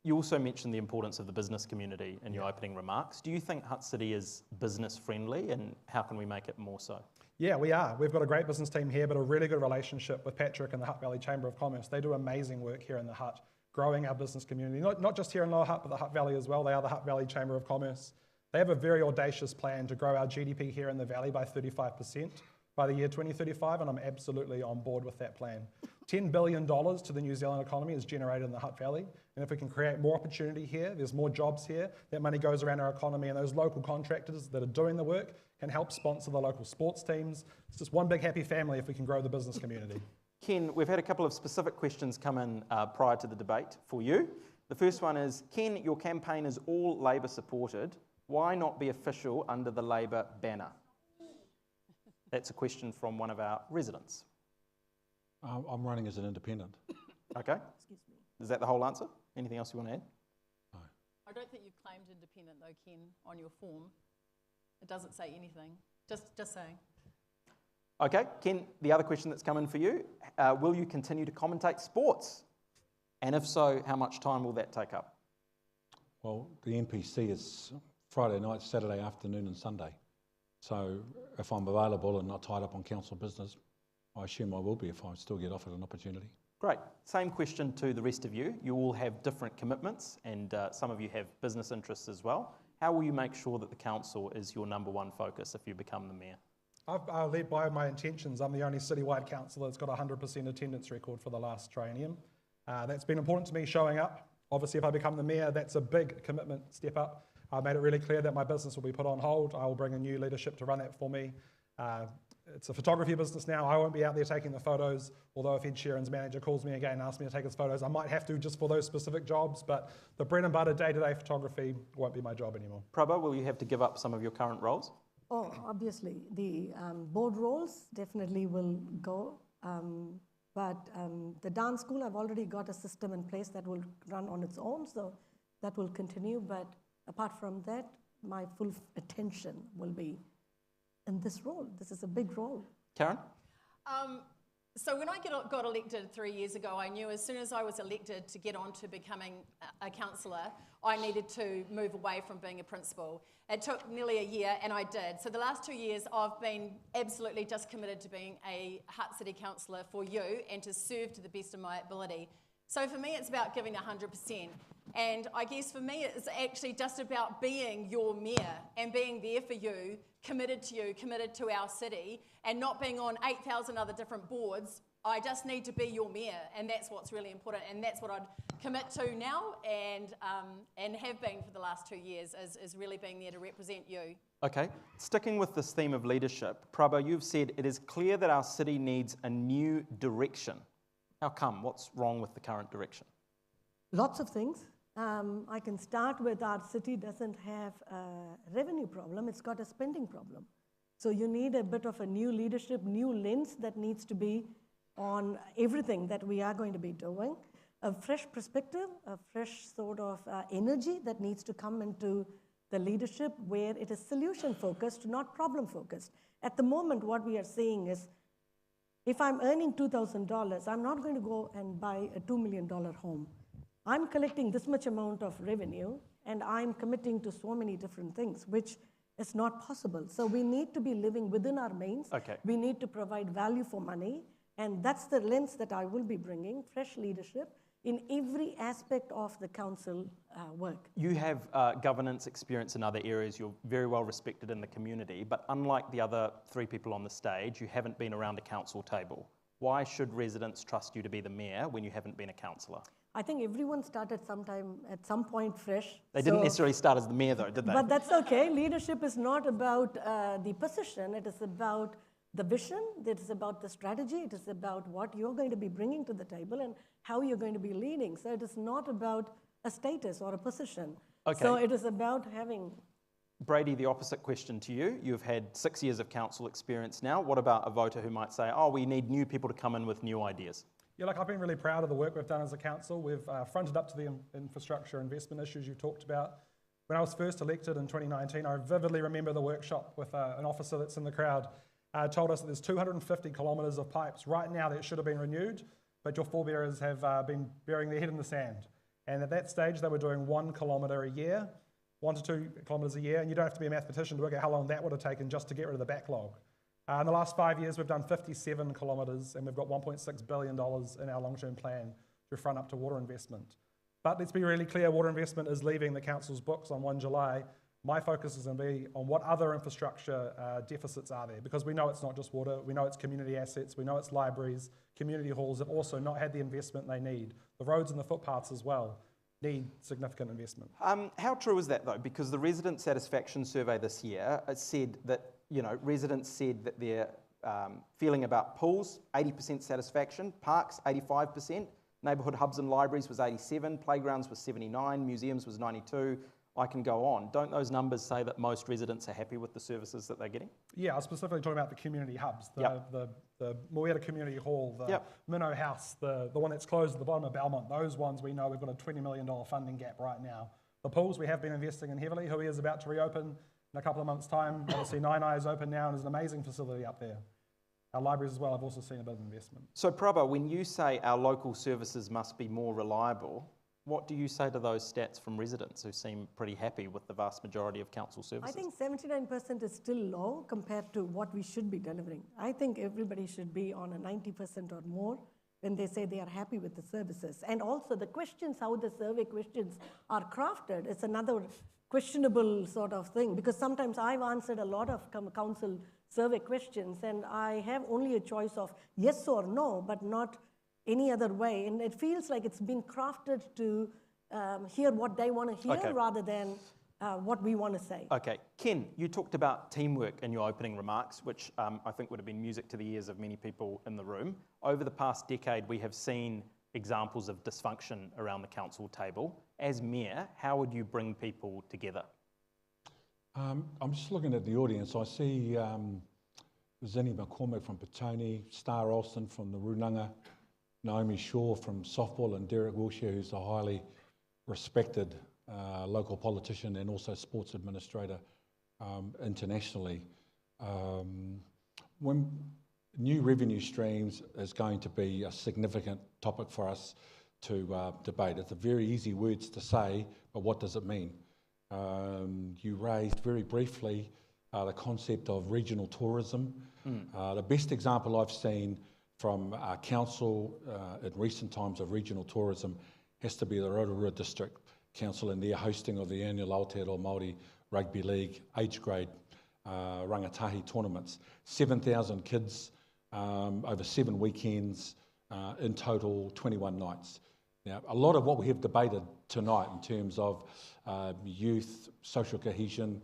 You also mentioned the importance of the business community in your opening remarks. Do you think Hutt City is business friendly, and how can we make it more so? Yeah, we are. We've got a great business team here, but a really good relationship with Patrick and the Hutt Valley Chamber of Commerce. They do amazing work here in the Hutt, growing our business community, not just here in Lower Hutt, but the Hutt Valley as well. They are the Hutt Valley Chamber of Commerce. They have a very audacious plan to grow our GDP here in the Valley by 35% by the year 2035, and I'm absolutely on board with that plan. $10 billion to the New Zealand economy is generated in the Hutt Valley, and if we can create more opportunity here, there's more jobs here, that money goes around our economy, and those local contractors that are doing the work can help sponsor the local sports teams. It's just one big happy family if we can grow the business community. Ken, we've had a couple of specific questions come in prior to the debate for you. The first one is, Ken, your campaign is all Labour supported. Why not be official under the Labour banner? That's a question from one of our residents. I'm running as an independent. Okay. Excuse me. Is that the whole answer? Anything else you want to add? No. I don't think you've claimed independent though, Ken, on your form. It doesn't say anything. Just saying. Okay, Ken, the other question that's come in for you, will you continue to commentate sports? And if so, how much time will that take up? Well, the NPC is Friday night, Saturday afternoon and Sunday. So if I'm available and not tied up on council business, I assume I will be if I still get offered an opportunity. Great. Same question to the rest of you. You all have different commitments and some of you have business interests as well. How will you make sure that the council is your number one focus if you become the mayor? I've led by my intentions. I'm the only citywide councillor that's got a 100% attendance record for the last triennium. That's been important to me, showing up. Obviously, if I become the mayor, that's a big commitment step up. I made it really clear that my business will be put on hold. I will bring in new leadership to run that for me. It's a photography business now. I won't be out there taking the photos, although if Ed Sheeran's manager calls me again and asks me to take his photos, I might have to just for those specific jobs, but the bread and butter day-to-day photography won't be my job anymore. Praba, will you have to give up some of your current roles? Oh, obviously. The board roles definitely will go. But the dance school, I've already got a system in place that will run on its own, so that will continue. But apart from that, my full attention will be in this role. This is a big role. Karen? So when I got elected 3 years ago, I knew as soon as I was elected to get on to becoming a councillor, I needed to move away from being a principal. It took nearly a year, and I did. So the last 2 years, I've been absolutely just committed to being a Hutt City councillor for you and to serve to the best of my ability. So for me, it's about giving 100%. And I guess for me, it's actually just about being your mayor and being there for you, committed to our city, and not being on 8,000 other different boards. I just need to be your mayor, and that's what's really important, and that's what I'd commit to now and have been for the last 2 years, is really being there to represent you. Okay, sticking with this theme of leadership, Praba, you've said it is clear that our city needs a new direction. How come? What's wrong with the current direction? Lots of things. I can start with our city doesn't have a revenue problem, it's got a spending problem. So you need a bit of a new leadership, new lens that needs to be on everything that we are going to be doing. A fresh perspective, a fresh sort of energy that needs to come into the leadership where it is solution focused, not problem focused. At the moment, what we are seeing is if I'm earning $2,000, I'm not going to go and buy a $2 million home. I'm collecting this much amount of revenue and I'm committing to so many different things, which is not possible. So we need to be living within our means. Okay. We need to provide value for money. And that's the lens that I will be bringing, fresh leadership in every aspect of the council work. You have governance experience in other areas. You're very well respected in the community, but unlike the other three people on the stage, you haven't been around a council table. Why should residents trust you to be the mayor when you haven't been a councillor? I think everyone started at some point fresh. They didn't necessarily start as the mayor though, did they? But that's okay. Leadership is not about the position. It is about the vision, it is about the strategy, it is about what you're going to be bringing to the table and how you're going to be leading. So it is not about a status or a position. Okay. So it is about having... Brady, the opposite question to you. You've had 6 years of council experience now. What about a voter who might say, oh, we need new people to come in with new ideas? Yeah, look, I've been really proud of the work we've done as a council. We've fronted up to the infrastructure investment issues you talked about. When I was first elected in 2019, I vividly remember the workshop with an officer that's in the crowd told us that there's 250 kilometres of pipes right now that should have been renewed, but your forebearers have been burying their head in the sand. And at that stage, they were doing 1 kilometre a year, 1 to 2 kilometres a year, and you don't have to be a mathematician to work out how long that would have taken just to get rid of the backlog. In the last 5 years, we've done 57 kilometres, and we've got $1.6 billion in our long-term plan to front up to water investment. But let's be really clear, water investment is leaving the council's books on 1 July. My focus is going to be on what other infrastructure deficits are there, because we know it's not just water, we know it's community assets, we know it's libraries, community halls have also not had the investment they need. The roads and the footpaths as well need significant investment. How true is that though? Because the resident satisfaction survey this year said that, residents said that they're feeling about pools, 80% satisfaction, parks, 85%, neighbourhood hubs and libraries was 87, playgrounds was 79, museums was 92. I can go on. Don't those numbers say that most residents are happy with the services that they're getting? Yeah, I was specifically talking about the community hubs, the Moera Community Hall, the Minnow House, the one that's closed at the bottom of Belmont. Those ones we know we've got a $20 million funding gap right now. The pools we have been investing in heavily. Hui is about to reopen in a couple of months' time. Obviously, Nine is open now and is an amazing facility up there. Our libraries as well have also seen a bit of investment. So Praba, when you say our local services must be more reliable, what do you say to those stats from residents who seem pretty happy with the vast majority of council services? I think 79% is still low compared to what we should be delivering. I think everybody should be on a 90% or more when they say they are happy with the services. And also the questions, how the survey questions are crafted, is another questionable sort of thing, because sometimes I've answered a lot of council survey questions and I have only a choice of yes or no, but not any other way, and it feels like it's been crafted to hear what they want to hear rather than what we want to say. Okay, Ken, you talked about teamwork in your opening remarks, which I think would have been music to the ears of many people in the room. Over the past decade, we have seen examples of dysfunction around the council table. As mayor, how would you bring people together? I'm just looking at the audience. I see Zinni McCormick from Petone, Star Olsen from the Runanga, Naomi Shaw from softball, and Derek Wilshire, who's a highly respected local politician and also sports administrator internationally. When new revenue streams is going to be a significant topic for us to debate. It's a very easy words to say, but what does it mean? You raised very briefly the concept of regional tourism. The best example I've seen from our council in recent times of regional tourism has to be the Rotorua District Council and their hosting of the annual Aotearoa Māori Rugby League age grade rangatahi tournaments. 7,000 kids over 7 weekends, in total 21 nights. Now, a lot of what we have debated tonight in terms of youth, social cohesion,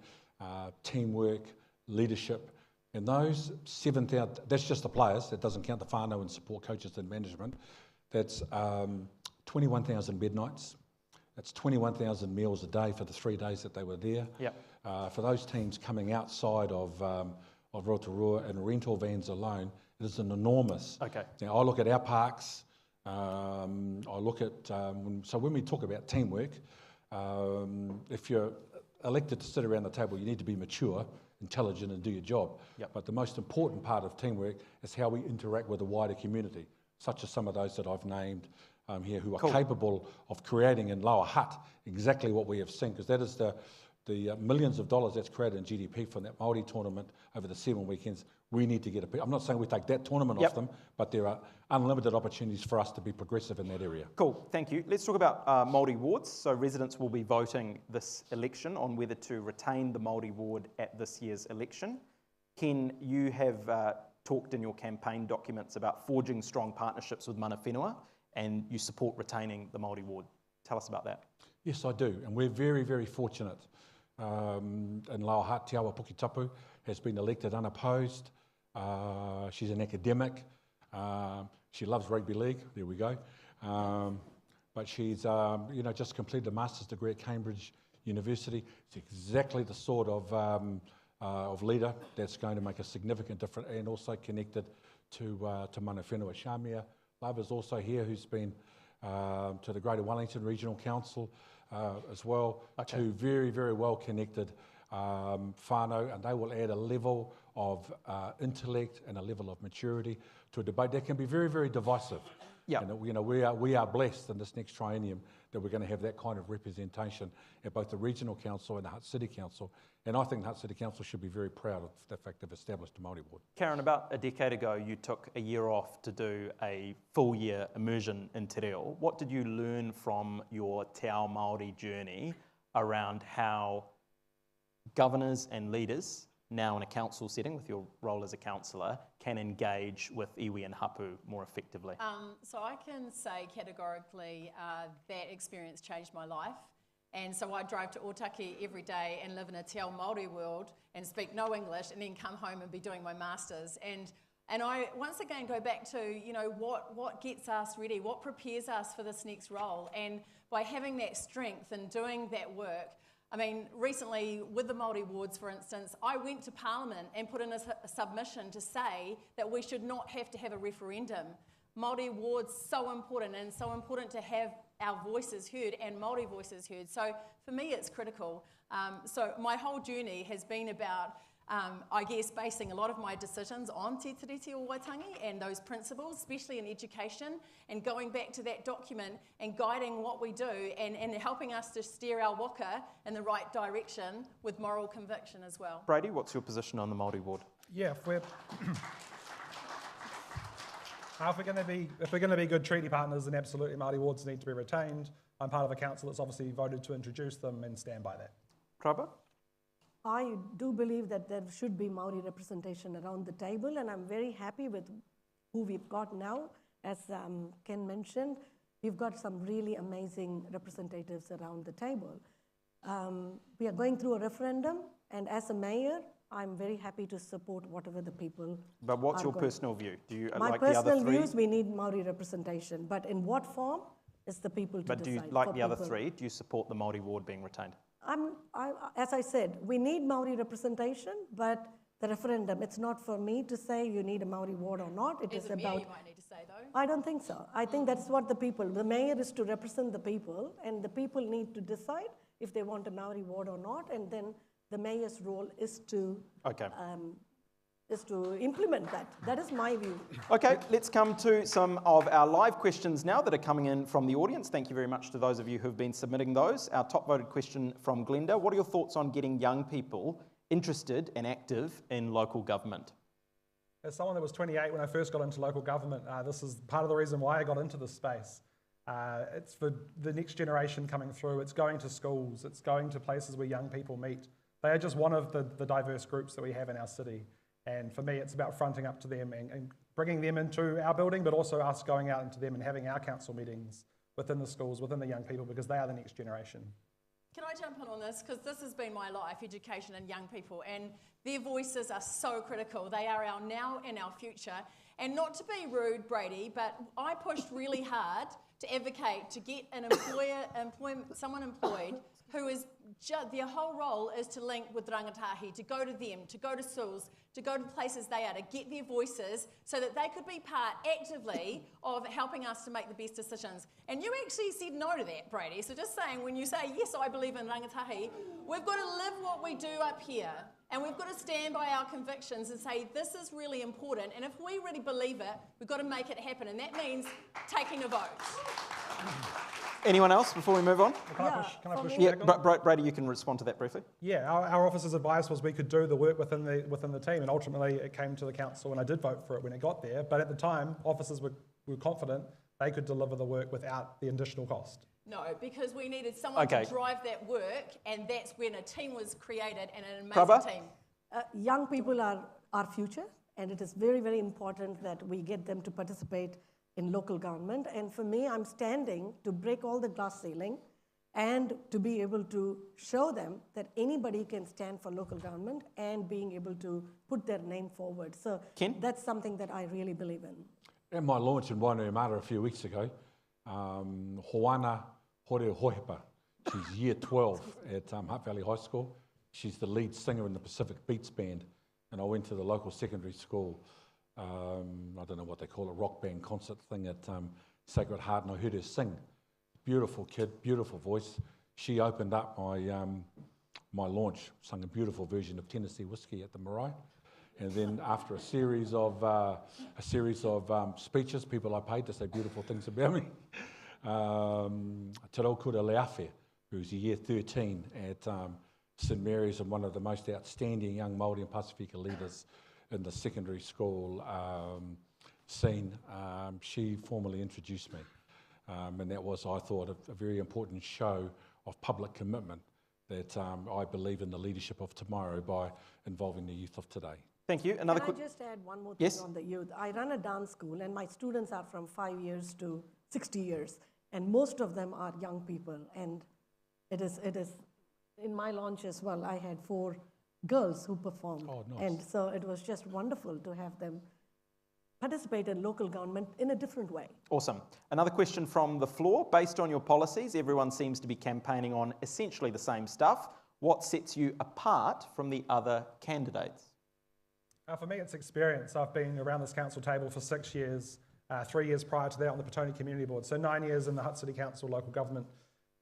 teamwork, leadership, and those 7,000, that's just the players, that doesn't count the whānau and support coaches and management. That's 21,000 bed nights. That's 21,000 meals a day for the 3 days that they were there. Yep. For those teams coming outside of Rotorua and rental vans alone, it is an enormous. Okay. Now, I look at our parks, I look at, so when we talk about teamwork, if you're elected to sit around the table, you need to be mature, intelligent and do your job. Yep. But the most important part of teamwork is how we interact with the wider community, such as some of those that I've named here who are capable of creating in Lower Hutt exactly what we have seen, because that is the millions of dollars that's created in GDP from that Māori tournament over the 7 weekends. We need to get I'm not saying we take that tournament off them, but there are unlimited opportunities for us to be progressive in that area. Cool, thank you. Let's talk about Māori wards. So residents will be voting this election on whether to retain the Māori ward at this year's election. Ken, you have talked in your campaign documents about forging strong partnerships with mana whenua, and you support retaining the Māori ward. Tell us about that. Yes, I do, and we're very, very fortunate. In Lower Hutt, Te Awa Pukitapu has been elected unopposed. She's an academic. She loves rugby league. There we go. But she's, just completed a master's degree at Cambridge University. It's exactly the sort of leader that's going to make a significant difference, and also connected to mana whenua. Shamia Love is also here, who's been to the Greater Wellington Regional Council as well. Okay. Two very, very well connected whānau, and they will add a level of intellect and a level of maturity to a debate that can be very, very divisive. Yeah. We are blessed in this next triennium that we're going to have that kind of representation at both the Regional Council and the Hutt City Council. And I think the Hutt City Council should be very proud of the fact they've established a Māori ward. Karen, about a decade ago, you took a year off to do a full year immersion in Te Reo. What did you learn from your Te Ao Māori journey around how governors and leaders, now in a council setting with your role as a councillor, can engage with iwi and hapu more effectively? So I can say categorically that experience changed my life. And so I drive to Otaki every day and live in a Te Ao Māori world and speak no English, and then come home and be doing my masters. And I once again go back to, what gets us ready, what prepares us for this next role. And by having that strength and doing that work, I mean, recently with the Māori wards, for instance, I went to Parliament and put in a submission to say that we should not have to have a referendum. Māori wards, so important, and so important to have our voices heard and Māori voices heard. So for me, it's critical. So my whole journey has been about, basing a lot of my decisions on Te Tiriti o Waitangi and those principles, especially in education, and going back to that document and guiding what we do and helping us to steer our waka in the right direction with moral conviction as well. Brady, what's your position on the Māori ward? Yeah, if we're going to be good treaty partners, then absolutely Māori wards need to be retained. I'm part of a council that's obviously voted to introduce them and stand by that. Praba? I do believe that there should be Māori representation around the table, and I'm very happy with who we've got now. As Ken mentioned, we've got some really amazing representatives around the table. We are going through a referendum, and as a mayor, I'm very happy to support whatever the people. But what's your personal view? Do you My like the other personal three? views, we need Māori representation, but in what form is the people to decide. But do you like the other three? Do you support the Māori ward being retained? As I said, we need Māori representation, but the referendum, it's not for me to say you need a Māori ward or not. It is As a mayor, about. you might need to say though. I don't think so. I think that's what the mayor is to represent the people, and the people need to decide if they want a Māori ward or not, and then the mayor's role is to is to implement that. That is my view. Okay, let's come to some of our live questions now that are coming in from the audience. Thank you very much to those of you who have been submitting those. Our top voted question from Glenda: what are your thoughts on getting young people interested and active in local government? As someone that was 28 when I first got into local government, this is part of the reason why I got into this space. It's for the next generation coming through. It's going to schools. It's going to places where young people meet. They are just one of the diverse groups that we have in our city. And for me, it's about fronting up to them and bringing them into our building, but also us going out into them and having our council meetings within the schools, within the young people, because they are the next generation. Can I jump in on this? Because this has been my life, education and young people, and their voices are so critical. They are our now and our future. And not to be rude, Brady, but I pushed really hard to advocate to get an someone employed who is their whole role is to link with rangatahi, to go to them, to go to schools, to go to places they are, to get their voices so that they could be part actively of helping us to make the best decisions. And you actually said no to that, Brady. So just saying, when you say, yes, I believe in rangatahi, we've got to live what we do up here. And we've got to stand by our convictions and say, this is really important. And if we really believe it, we've got to make it happen. And that means taking a vote. Anyone else before we move on? Can I push Yeah, back on? Brady, you can respond to that briefly. Yeah, our office's advice was we could do the work within the team, and ultimately it came to the council, and I did vote for it when it got there. But at the time, officers were confident they could deliver the work without the additional cost. No, because we needed someone to drive that work, and that's when a team was created, and an amazing Praba? team. Young people are our future, and it is very, very important that we get them to participate in local government. And for me, I'm standing to break all the glass ceiling and to be able to show them that anybody can stand for local government and being able to put their name forward. So that's something that I really believe in. At my launch in Wainuiomata a few weeks ago, Hoana Hore Hohepa, she's year 12 at Hutt Valley High School. She's the lead singer in the Pacific Beats Band, and I went to the local secondary school, I don't know what they call it, rock band concert thing at Sacred Heart, and I heard her sing. Beautiful kid, beautiful voice. She opened up my launch, sung a beautiful version of Tennessee Whiskey at the Marae. And then after a series of speeches, people I paid to say beautiful things about me, Te Raukura Leawhe, who's a year 13 at St Mary's and one of the most outstanding young Māori and Pasifika leaders in the secondary school scene, she formally introduced me. And that was, I thought, a very important show of public commitment that I believe in the leadership of tomorrow by involving the youth of today. Thank you. Can I just add one more thing Yes? on the youth? I run a dance school, and my students are from 5 years to 60 years, and most of them are young people. And it is in my launch as well, I had 4 girls who performed. Oh, nice. And so it was just wonderful to have them participate in local government in a different way. Awesome. Another question from the floor. Based on your policies, everyone seems to be campaigning on essentially the same stuff. What sets you apart from the other candidates? For me, it's experience. I've been around this council table for 6 years, 3 years prior to that on the Paton Community Board, so 9 years in the Hutt City Council local government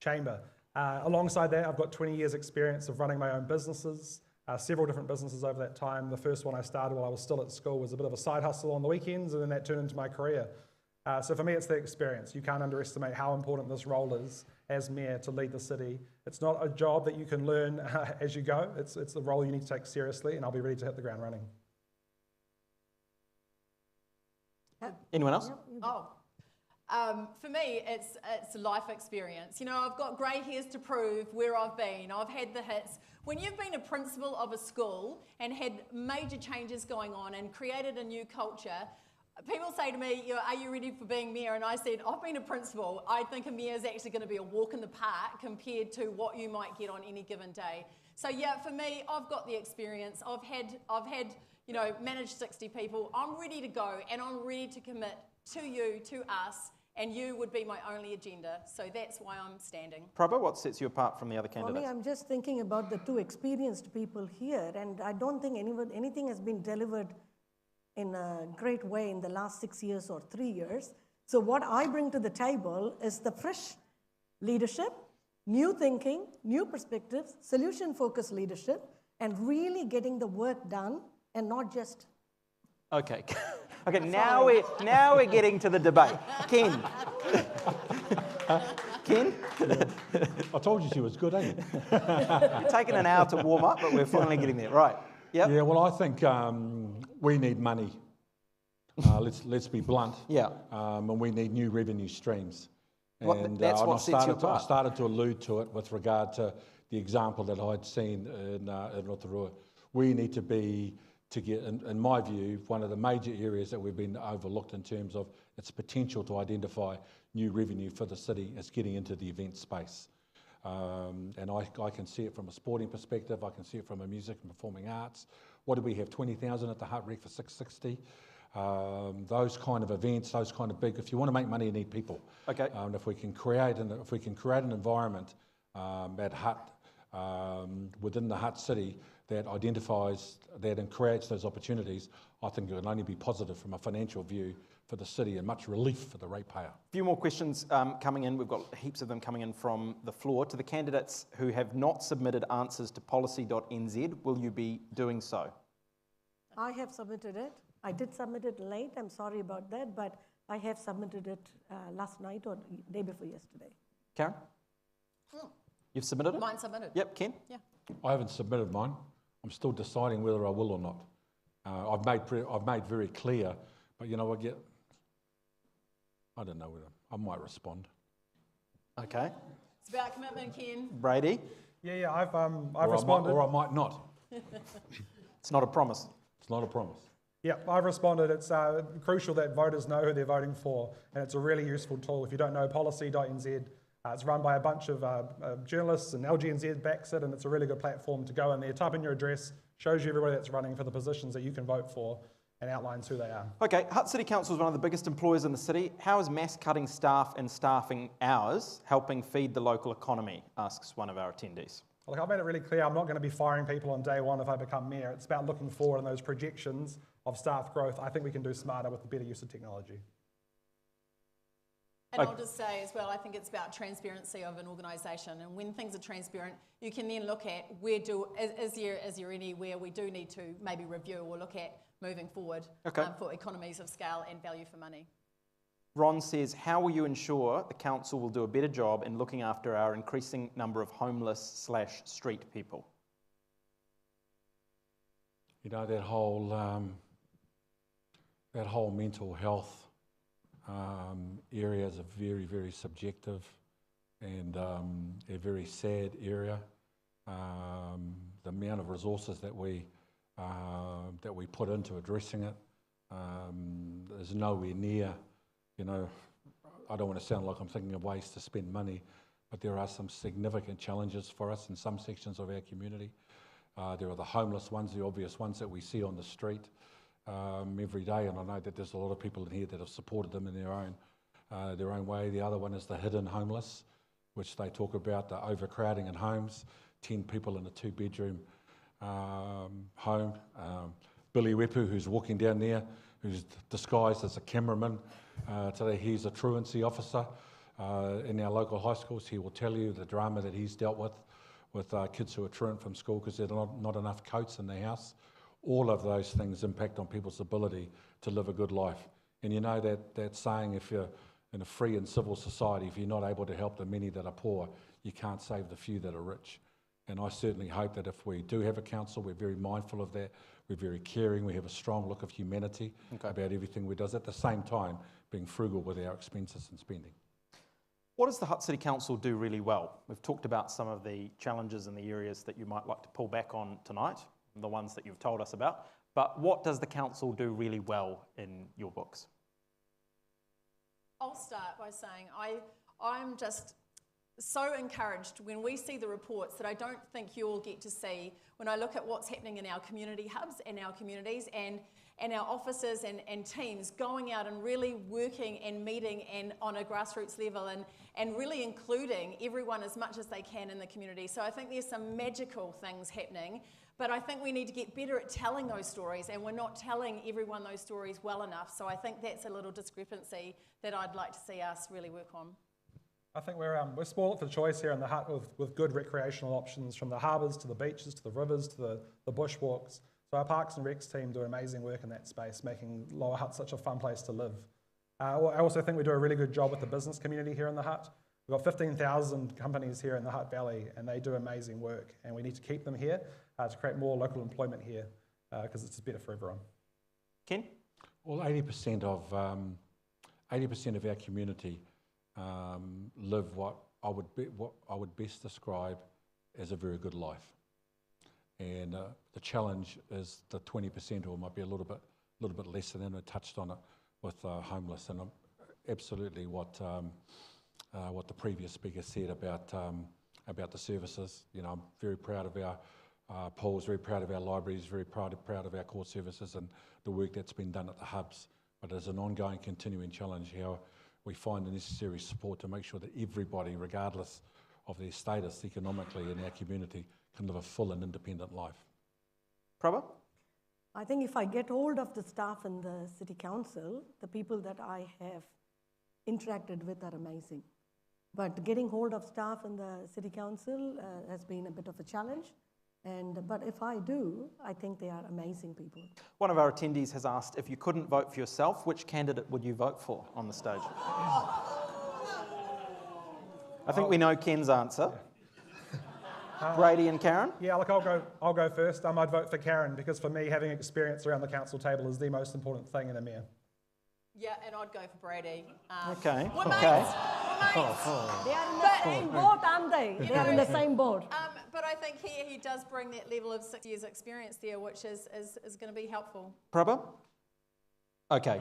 chamber. Alongside that, I've got 20 years experience of running my own businesses, several different businesses over that time. The first one I started while I was still at school was a bit of a side hustle on the weekends, and then that turned into my career. So for me, it's the experience. You can't underestimate how important this role is as mayor to lead the city. It's not a job that you can learn as you go. It's the role you need to take seriously, and I'll be ready to hit the ground running. Anyone else? For me, it's life experience. You know, I've got grey hairs to prove where I've been. I've had the hits. When you've been a principal of a school and had major changes going on and created a new culture, people say to me, are you ready for being mayor? And I said, I've been a principal. I think a mayor is actually going to be a walk in the park compared to what you might get on any given day. So yeah, for me, I've got the experience. I've had managed 60 people. I'm ready to go, and I'm ready to commit to you, to us, and you would be my only agenda. So that's why I'm standing. Praba, what sets you apart from the other candidates? For me, I'm just thinking about the 2 experienced people here, and I don't think anything has been delivered in a great way in the last 6 years or 3 years. So what I bring to the table is the fresh leadership, new thinking, new perspectives, solution-focused leadership, and really getting the work done and not just Okay. Okay, now we're getting to the debate. Ken. Ken? I told you she was good, ain't you? It's taken an hour to warm up, but we're finally getting there. Right. Yep. Yeah, well, I think we need money. Let's be blunt. Yeah. And we need new revenue streams. And that's what sets you I apart. started to allude to it with regard to the example that I'd seen in Rotorua. We need to get, in my view, one of the major areas that we've been overlooked in terms of its potential to identify new revenue for the city is getting into the event space. And I can see it from a sporting perspective, I can see it from a music and performing arts. What do we have, 20,000 at the Hut Reck for 660? Those kind of events, those kind of big, if you want to make money, you need people. Okay. And if we can create an environment at Hut, within the Hut City that identifies that and creates those opportunities, I think it will only be positive from a financial view for the city and much relief for the ratepayer. A few more questions coming in. We've got heaps of them coming in from the floor. To the candidates who have not submitted answers to policy.nz, will you be doing so? I have submitted it. I did submit it late. I'm sorry about that, but I have submitted it last night or day before yesterday. Karen? You've submitted it? Mine submitted. Yep. Ken? Yeah. I haven't submitted mine. I'm still deciding whether I will or not. I've made very clear, but you know, I don't know whether I might respond. Okay. It's about commitment, Ken. Brady? Yeah, I've responded. Or I might not. It's not a promise. It's not a promise. Yeah, I've responded. It's crucial that voters know who they're voting for, and it's a really useful tool. If you don't know, policy.nz, it's run by a bunch of journalists, and LGNZ backs it, and it's a really good platform to go in there, type in your address, shows you everybody that's running for the positions that you can vote for, and outlines who they are. Okay, Hutt City Council is one of the biggest employers in the city. How is mass cutting staff and staffing hours helping feed the local economy, asks one of our attendees. Look, I've made it really clear I'm not going to be firing people on day one if I become mayor. It's about looking forward in those projections of staff growth. I think we can do smarter with the better use of technology. And I'll just say as well, I think it's about transparency of an organisation, and when things are transparent, you can then look at is there anywhere we do need to maybe review or look at moving forward for economies of scale and value for money. Ron says, how will you ensure the council will do a better job in looking after our increasing number of homeless/street people? You know, that whole mental health area is a very, very subjective and a very sad area. The amount of resources that we put into addressing it is nowhere near. You know, I don't want to sound like I'm thinking of ways to spend money, but there are some significant challenges for us in some sections of our community. There are the homeless ones, the obvious ones that we see on the street every day, and I know that there's a lot of people in here that have supported them in their own way. The other one is the hidden homeless, which they talk about, the overcrowding in homes, 10 people in a 2-bedroom home. Billy Wepu, who's walking down there, who's disguised as a cameraman. Today he's a truancy officer in our local high schools. He will tell you the drama that he's dealt with kids who are truant from school because there's not enough coats in the house. All of those things impact on people's ability to live a good life. And you know that saying, if you're in a free and civil society, if you're not able to help the many that are poor, you can't save the few that are rich. And I certainly hope that if we do have a council, we're very mindful of that, we're very caring, we have a strong look of humanity about everything we do, at the same time being frugal with our expenses and spending. What does the Hutt City Council do really well? We've talked about some of the challenges and the areas that you might like to pull back on tonight, the ones that you've told us about, but what does the council do really well in your books? I'll start by saying I'm just so encouraged when we see the reports that I don't think you all get to see when I look at what's happening in our community hubs and our communities and our officers and teams going out and really working and meeting and on a grassroots level and really including everyone as much as they can in the community. So I think there's some magical things happening, but I think we need to get better at telling those stories, and we're not telling everyone those stories well enough. So I think that's a little discrepancy that I'd like to see us really work on. I think we're spoiled for choice here in the Hut with good recreational options, from the harbours to the beaches to the rivers to the bushwalks. So our Parks and Recs team do amazing work in that space, making Lower Hutt such a fun place to live. I also think we do a really good job with the business community here in the Hutt. We've got 15,000 companies here in the Hutt Valley, and they do amazing work, and we need to keep them here to create more local employment here, because it's better for everyone. Ken? Well, 80% of our community live what I would best describe as a very good life, and the challenge is the 20%, or might be a little bit less than that. I touched on it with homeless, and absolutely what the previous speaker said about the services. You know, I'm very proud of our pools, very proud of our libraries, very proud of our core services and the work that's been done at the hubs. But there's an ongoing, continuing challenge how we find the necessary support to make sure that everybody, regardless of their status economically in our community, can live a full and independent life. Praba? I think if I get hold of the staff in the City Council, the people that I have interacted with are amazing. But getting hold of staff in the City Council has been a bit of a challenge. But if I do, I think they are amazing people. One of our attendees has asked, if you couldn't vote for yourself, which candidate would you vote for on the stage? I think we know Ken's answer. Brady and Karen? Yeah, look, I'll go first. I'd vote for Karen, because for me, having experience around the council table is the most important thing in a mayor. Yeah, and I'd go for Brady. Okay. We're Okay. mates. We're mates. They are in the same boat, aren't they? They are in the same boat. But I think he does bring that level of 6 years experience there, which is going to be helpful. Praba? Okay.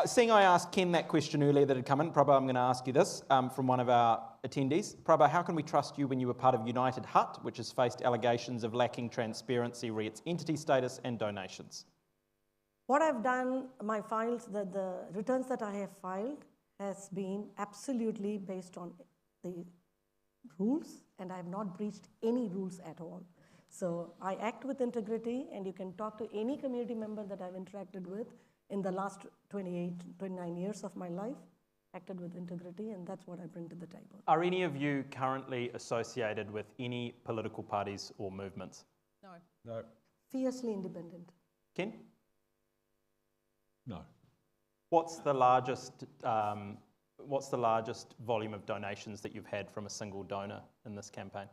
Seeing I asked Ken that question earlier that had come in, Praba, I'm going to ask you this from one of our attendees. Praba, how can we trust you when you were part of United Hutt, which has faced allegations of lacking transparency re its entity status and donations? What I've done, my files, the returns that I have filed has been absolutely based on the rules, and I have not breached any rules at all. So I act with integrity, and you can talk to any community member that I've interacted with in the last 29 years of my life, acted with integrity, and that's what I bring to the table. Are any of you currently associated with any political parties or movements? No. No. Fiercely independent. Ken? No. What's the largest volume of donations that you've had from a single donor in this campaign?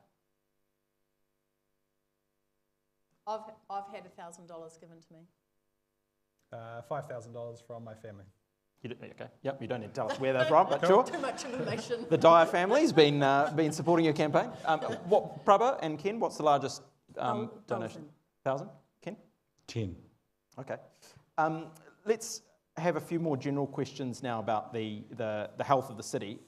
I've had $1,000 given to me. $5,000 from my family. Okay. Yep. You don't need to tell us where they're from, but sure. Too much information. The Dyier family's been supporting your campaign. What, Praba and Ken? What's the largest donation? 1,000. Ken? 10. Okay. Let's have a few more general questions now about the health of the city.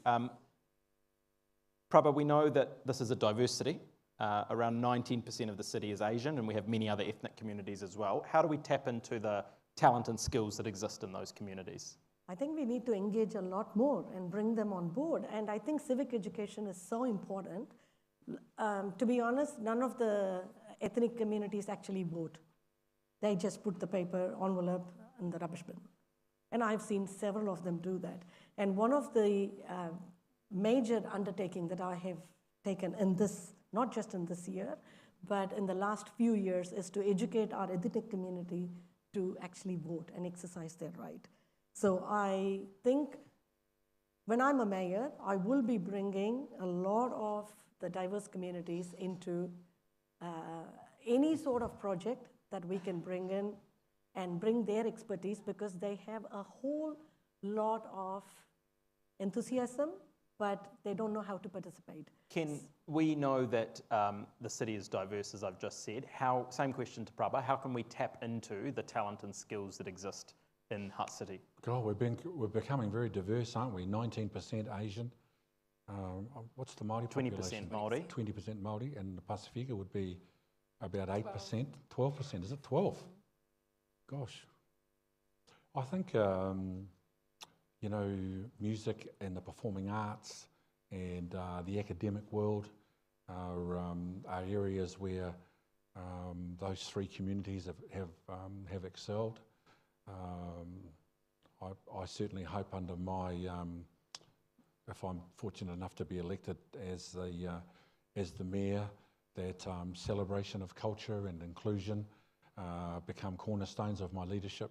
Praba, we know that this is a diverse city. Around 19% of the city is Asian, and we have many other ethnic communities as well. How do we tap into the talent and skills that exist in those communities? I think we need to engage a lot more and bring them on board. And I think civic education is so important. To be honest, none of the ethnic communities actually vote. They just put the paper envelope in the rubbish bin. And I've seen several of them do that. And one of the major undertaking that I have taken in this, not just in this year, but in the last few years, is to educate our ethnic community to actually vote and exercise their right. So I think when I'm a mayor, I will be bringing a lot of the diverse communities into any sort of project that we can bring in and bring their expertise, because they have a whole lot of enthusiasm, but they don't know how to participate. Ken, we know that the city is diverse, as I've just said. Same question to Praba, how can we tap into the talent and skills that exist in Hutt City? God, we're becoming very diverse, aren't we? 19% Asian. What's the Māori population? 20% Māori. 20% Māori, and the Pasifika would be about 8%, 12%. Is it 12? Gosh. I think, you know, music and the performing arts and the academic world are areas where those three communities have excelled. I certainly hope under my, if I'm fortunate enough to be elected as the mayor, that celebration of culture and inclusion become cornerstones of my leadership,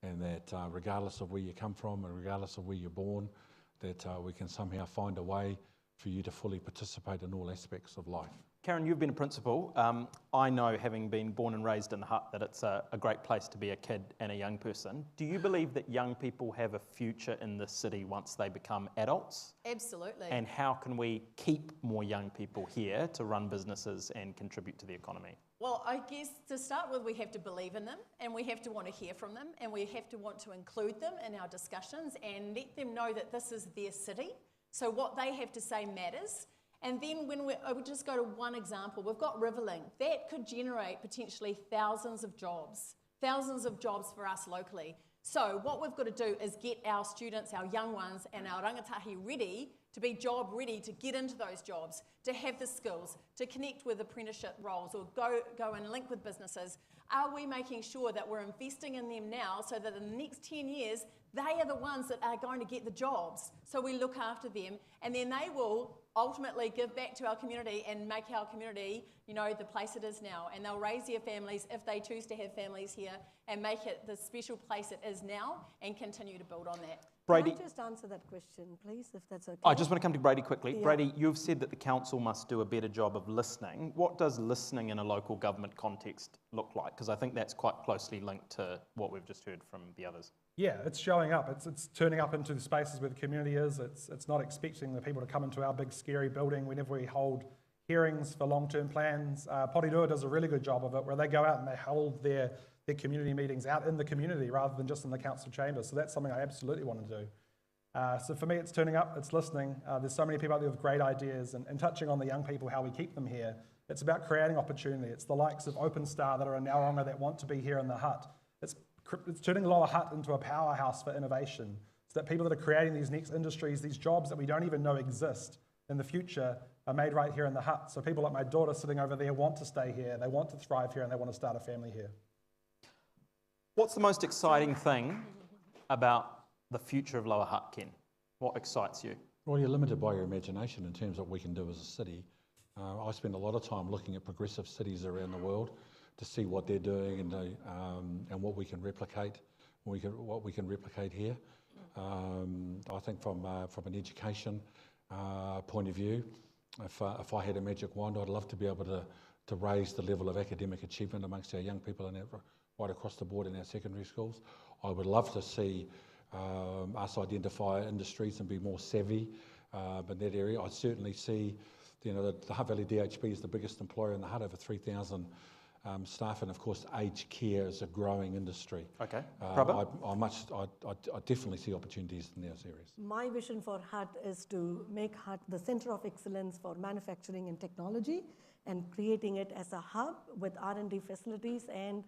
and that regardless of where you come from and regardless of where you're born, that we can somehow find a way for you to fully participate in all aspects of life. Karen, you've been a principal. I know, having been born and raised in the hut, that it's a great place to be a kid and a young person. Do you believe that young people have a future in this city once they become adults? Absolutely. And how can we keep more young people here to run businesses and contribute to the economy? Well, I guess to start with, we have to believe in them, and we have to want to hear from them, and we have to want to include them in our discussions and let them know that this is their city. So what they have to say matters. And then I would just go to one example. We've got Riverling. That could generate potentially thousands of jobs for us locally. So what we've got to do is get our students, our young ones, and our rangatahi ready to be job ready, to get into those jobs, to have the skills, to connect with apprenticeship roles or go and link with businesses. Are we making sure that we're investing in them now so that in the next 10 years, they are the ones that are going to get the jobs? So we look after them, and then they will ultimately give back to our community and make our community, the place it is now. And they'll raise their families, if they choose to have families here, and make it the special place it is now and continue to build on that. Brady, Can I just answer that question, please, if that's okay? I just want to come to Brady quickly. Yeah. Brady, you've said that the council must do a better job of listening. What does listening in a local government context look like? Because I think that's quite closely linked to what we've just heard from the others. Yeah, it's showing up. It's turning up into the spaces where the community is. It's not expecting the people to come into our big scary building whenever we hold hearings for long-term plans. Porirua does a really good job of it, where they go out and they hold their community meetings out in the community rather than just in the council chambers. So that's something I absolutely want to do. So for me, it's turning up, it's listening. There's so many people out there with great ideas, and touching on the young people, how we keep them here. It's about creating opportunity. It's the likes of Open Star that are in Nauronga that want to be here in the hut. It's turning Lower Hutt into a powerhouse for innovation, so that people that are creating these next industries, these jobs that we don't even know exist in the future, are made right here in the hut. So people like my daughter sitting over there want to stay here, they want to thrive here, and they want to start a family here. What's the most exciting thing about the future of Lower Hutt, Ken? What excites you? Well, you're limited by your imagination in terms of what we can do as a city. I spend a lot of time looking at progressive cities around the world to see what they're doing and what we can replicate, what we can replicate here. I think from an education point of view, if I had a magic wand, I'd love to be able to raise the level of academic achievement amongst our young people and right across the board in our secondary schools. I would love to see us identify industries and be more savvy in that area. I certainly see, the Hutt Valley DHB is the biggest employer in the hut, over 3,000 staff, and of course aged care is a growing industry. Okay. Praba? I definitely see opportunities in those areas. My vision for Hutt is to make Hutt the center of excellence for manufacturing and technology, and creating it as a hub with R&D facilities, and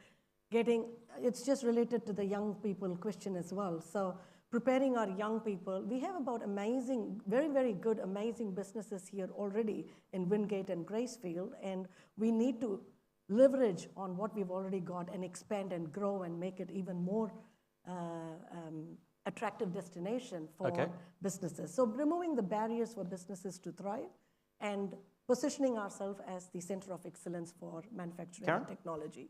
it's just related to the young people question as well. So preparing our young people, we have about very, very good, amazing businesses here already in Wingate and Gracefield, and we need to leverage on what we've already got and expand and grow and make it even more attractive destination for businesses. So removing the barriers for businesses to thrive and positioning ourselves as the center of excellence for manufacturing Karen? and technology.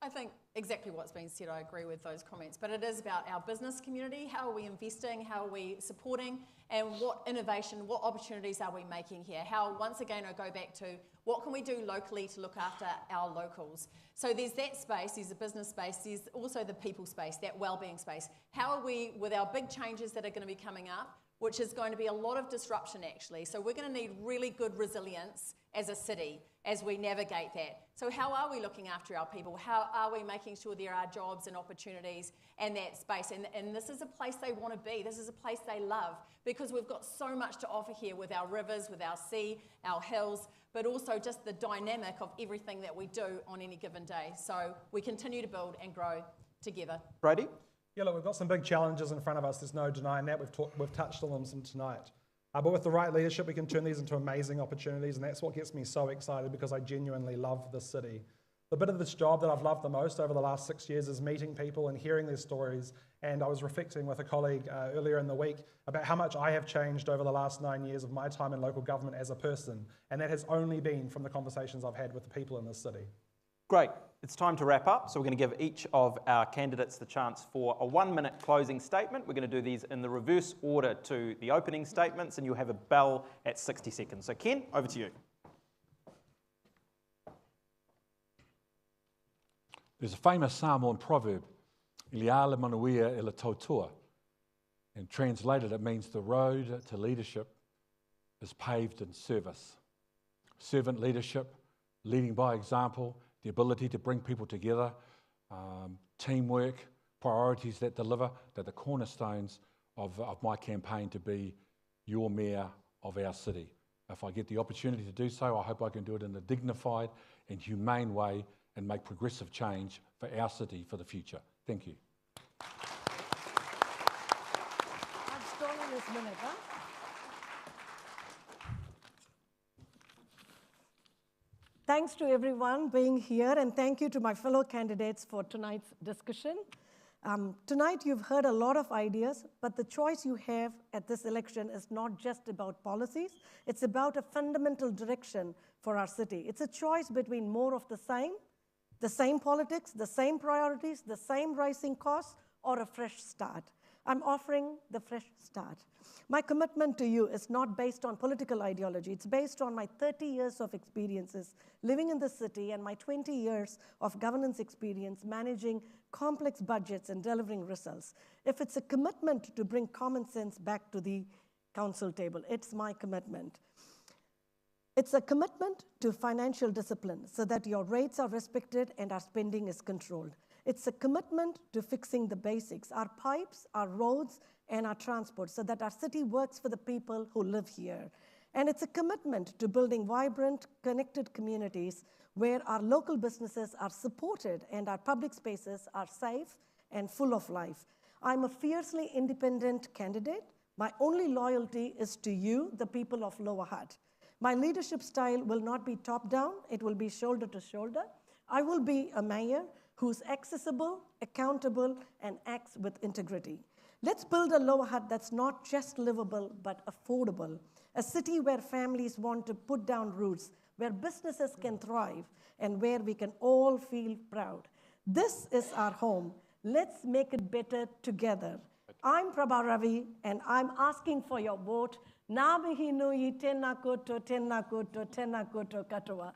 I think exactly what's been said, I agree with those comments, but it is about our business community. How are we investing? How are we supporting? And what innovation, what opportunities are we making here? How, once again, I go back to what can we do locally to look after our locals? So there's that space, there's the business space, there's also the people space, that wellbeing space. How are we, with our big changes that are going to be coming up, which is going to be a lot of disruption actually. So we're going to need really good resilience as a city as we navigate that. So how are we looking after our people? How are we making sure there are jobs and opportunities and that space? And this is a place they want to be. This is a place they love, because we've got so much to offer here with our rivers, with our sea, our hills, but also just the dynamic of everything that we do on any given day. So we continue to build and grow together. Brady? Yeah, look, we've got some big challenges in front of us. There's no denying that. We've touched on them tonight. But with the right leadership, we can turn these into amazing opportunities, and that's what gets me so excited, because I genuinely love this city. The bit of this job that I've loved the most over the last 6 years is meeting people and hearing their stories And I was reflecting with a colleague earlier in the week about how much I have changed over the last 9 years of my time in local government as a person. And that has only been from the conversations I've had with the people in this city. Great. It's time to wrap up. So we're going to give each of our candidates the chance for a 1-minute closing statement. We're going to do these in the reverse order to the opening statements, and you'll have a bell at 60 seconds. So Ken, over to you. There's a famous Samoan proverb, Iliala manuia ila tautua, and translated it means the road to leadership is paved in service. Servant leadership, leading by example, the ability to bring people together, teamwork, priorities that deliver, they're the cornerstones of my campaign to be your mayor of our city. If I get the opportunity to do so, I hope I can do it in a dignified and humane way and make progressive change for our city for the future. Thank you. I've stolen this minute, huh? Thanks to everyone being here, and thank you to my fellow candidates for tonight's discussion. Tonight you've heard a lot of ideas, but the choice you have at this election is not just about policies, it's about a fundamental direction for our city. It's a choice between more of the same politics, the same priorities, the same rising costs, or a fresh start. I'm offering the fresh start. My commitment to you is not based on political ideology. It's based on my 30 years of experiences living in the city and my 20 years of governance experience managing complex budgets and delivering results. If it's a commitment to bring common sense back to the council table, it's my commitment. It's a commitment to financial discipline so that your rates are respected and our spending is controlled. It's a commitment to fixing the basics, our pipes, our roads, and our transport, so that our city works for the people who live here. And it's a commitment to building vibrant, connected communities where our local businesses are supported and our public spaces are safe and full of life. I'm a fiercely independent candidate. My only loyalty is to you, the people of Lower Hutt. My leadership style will not be top-down, it will be shoulder to shoulder. I will be a mayor who's accessible, accountable, and acts with integrity. Let's build a Lower Hutt that's not just livable, but affordable. A city where families want to put down roots, where businesses can thrive, and where we can all feel proud. This is our home. Let's make it better together. I'm Praba Ravi, and I'm asking for your vote. Ngā mihi nui, tēnā koutou, tēnā koutou, tēnā koutou katoa.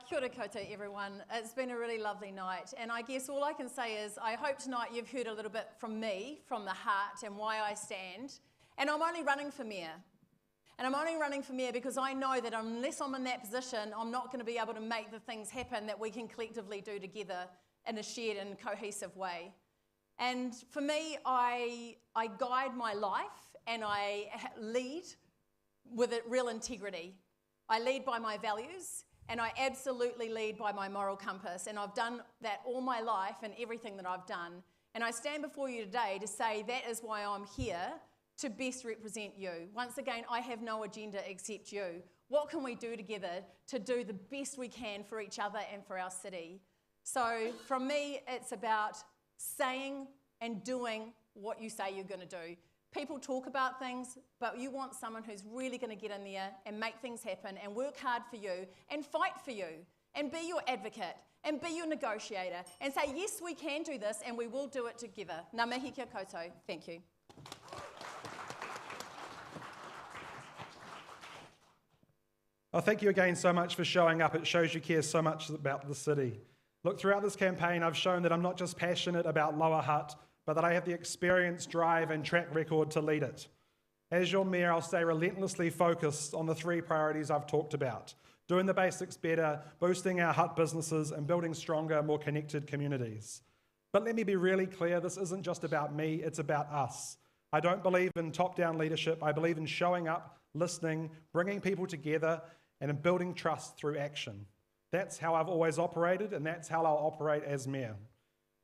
Kia ora koutou, everyone. It's been a really lovely night, and I guess all I can say is I hope tonight you've heard a little bit from me, from the heart, and why I stand. And I'm only running for mayor. And I'm only running for mayor because I know that unless I'm in that position, I'm not going to be able to make the things happen that we can collectively do together in a shared and cohesive way. And for me, I guide my life and I lead with a real integrity. I lead by my values, and I absolutely lead by my moral compass, and I've done that all my life and everything that I've done. And I stand before you today to say that is why I'm here, to best represent you. Once again, I have no agenda except you. What can we do together to do the best we can for each other and for our city? So from me, it's about saying and doing what you say you're going to do. People talk about things, but you want someone who's really going to get in there and make things happen and work hard for you and fight for you and be your advocate and be your negotiator and say, yes, we can do this and we will do it together. Ngā mihi kia koutou. Thank you. Oh, thank you again so much for showing up. It shows you care so much about the city. Look, throughout this campaign, I've shown that I'm not just passionate about Lower Hutt, but that I have the experience, drive, and track record to lead it. As your mayor, I'll stay relentlessly focused on the 3 priorities I've talked about: doing the basics better, boosting our Hutt businesses, and building stronger, more connected communities. But let me be really clear, this isn't just about me, it's about us. I don't believe in top-down leadership. I believe in showing up, listening, bringing people together, and in building trust through action. That's how I've always operated, and that's how I'll operate as mayor.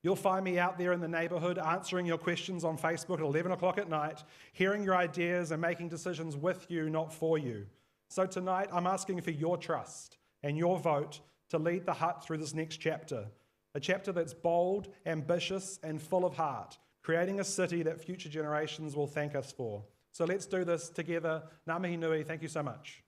You'll find me out there in the neighbourhood answering your questions on Facebook at 11 o'clock at night, hearing your ideas and making decisions with you, not for you. So tonight, I'm asking for your trust and your vote to lead the hut through this next chapter, a chapter that's bold, ambitious, and full of heart, creating a city that future generations will thank us for. So let's do this together. Ngā mihi nui, thank you so much.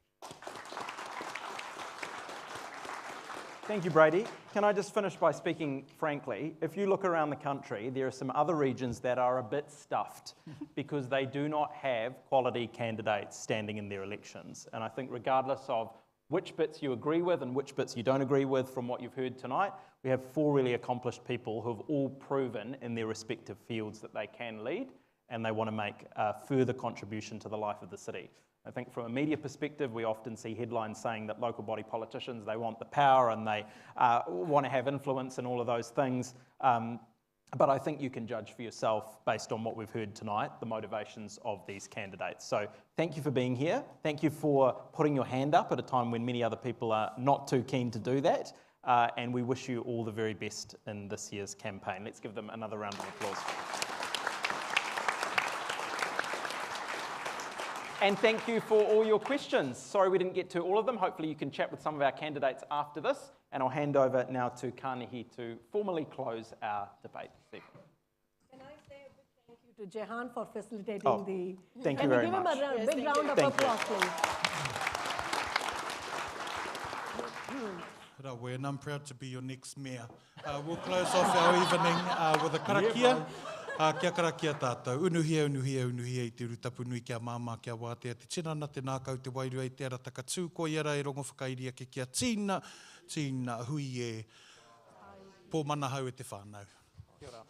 Thank you, Brady. Can I just finish by speaking frankly? If you look around the country, there are some other regions that are a bit stuffed because they do not have quality candidates standing in their elections. And I think regardless of which bits you agree with and which bits you don't agree with from what you've heard tonight, we have 4 really accomplished people who have all proven in their respective fields that they can lead and they want to make a further contribution to the life of the city. I think from a media perspective, we often see headlines saying that local body politicians, they want the power and they want to have influence and all of those things. But I think you can judge for yourself based on what we've heard tonight, the motivations of these candidates. So thank you for being here. Thank you for putting your hand up at a time when many other people are not too keen to do that. And we wish you all the very best in this year's campaign. Let's give them another round of applause. And thank you for all your questions. Sorry we didn't get to all of them. Hopefully you can chat with some of our candidates after this. And I'll hand over now to Kānehi to formally close our debate this evening. Can I say a big thank you to Jehan for facilitating the... Thank you very much. Can we give him a big round of applause, please? We're I'm proud to be your next mayor. We'll close off our evening with a karakia. Kia karakia tātou. Unuhia, unuhia, unuhia I te rutapu nui kia māmā kia wātea. Te tinana te nākau te wairua I te ara taka tū ko iara I rongo whakairia ke kia tīna, tīna hui e. Pō mana hau e te whānau. Kia ora.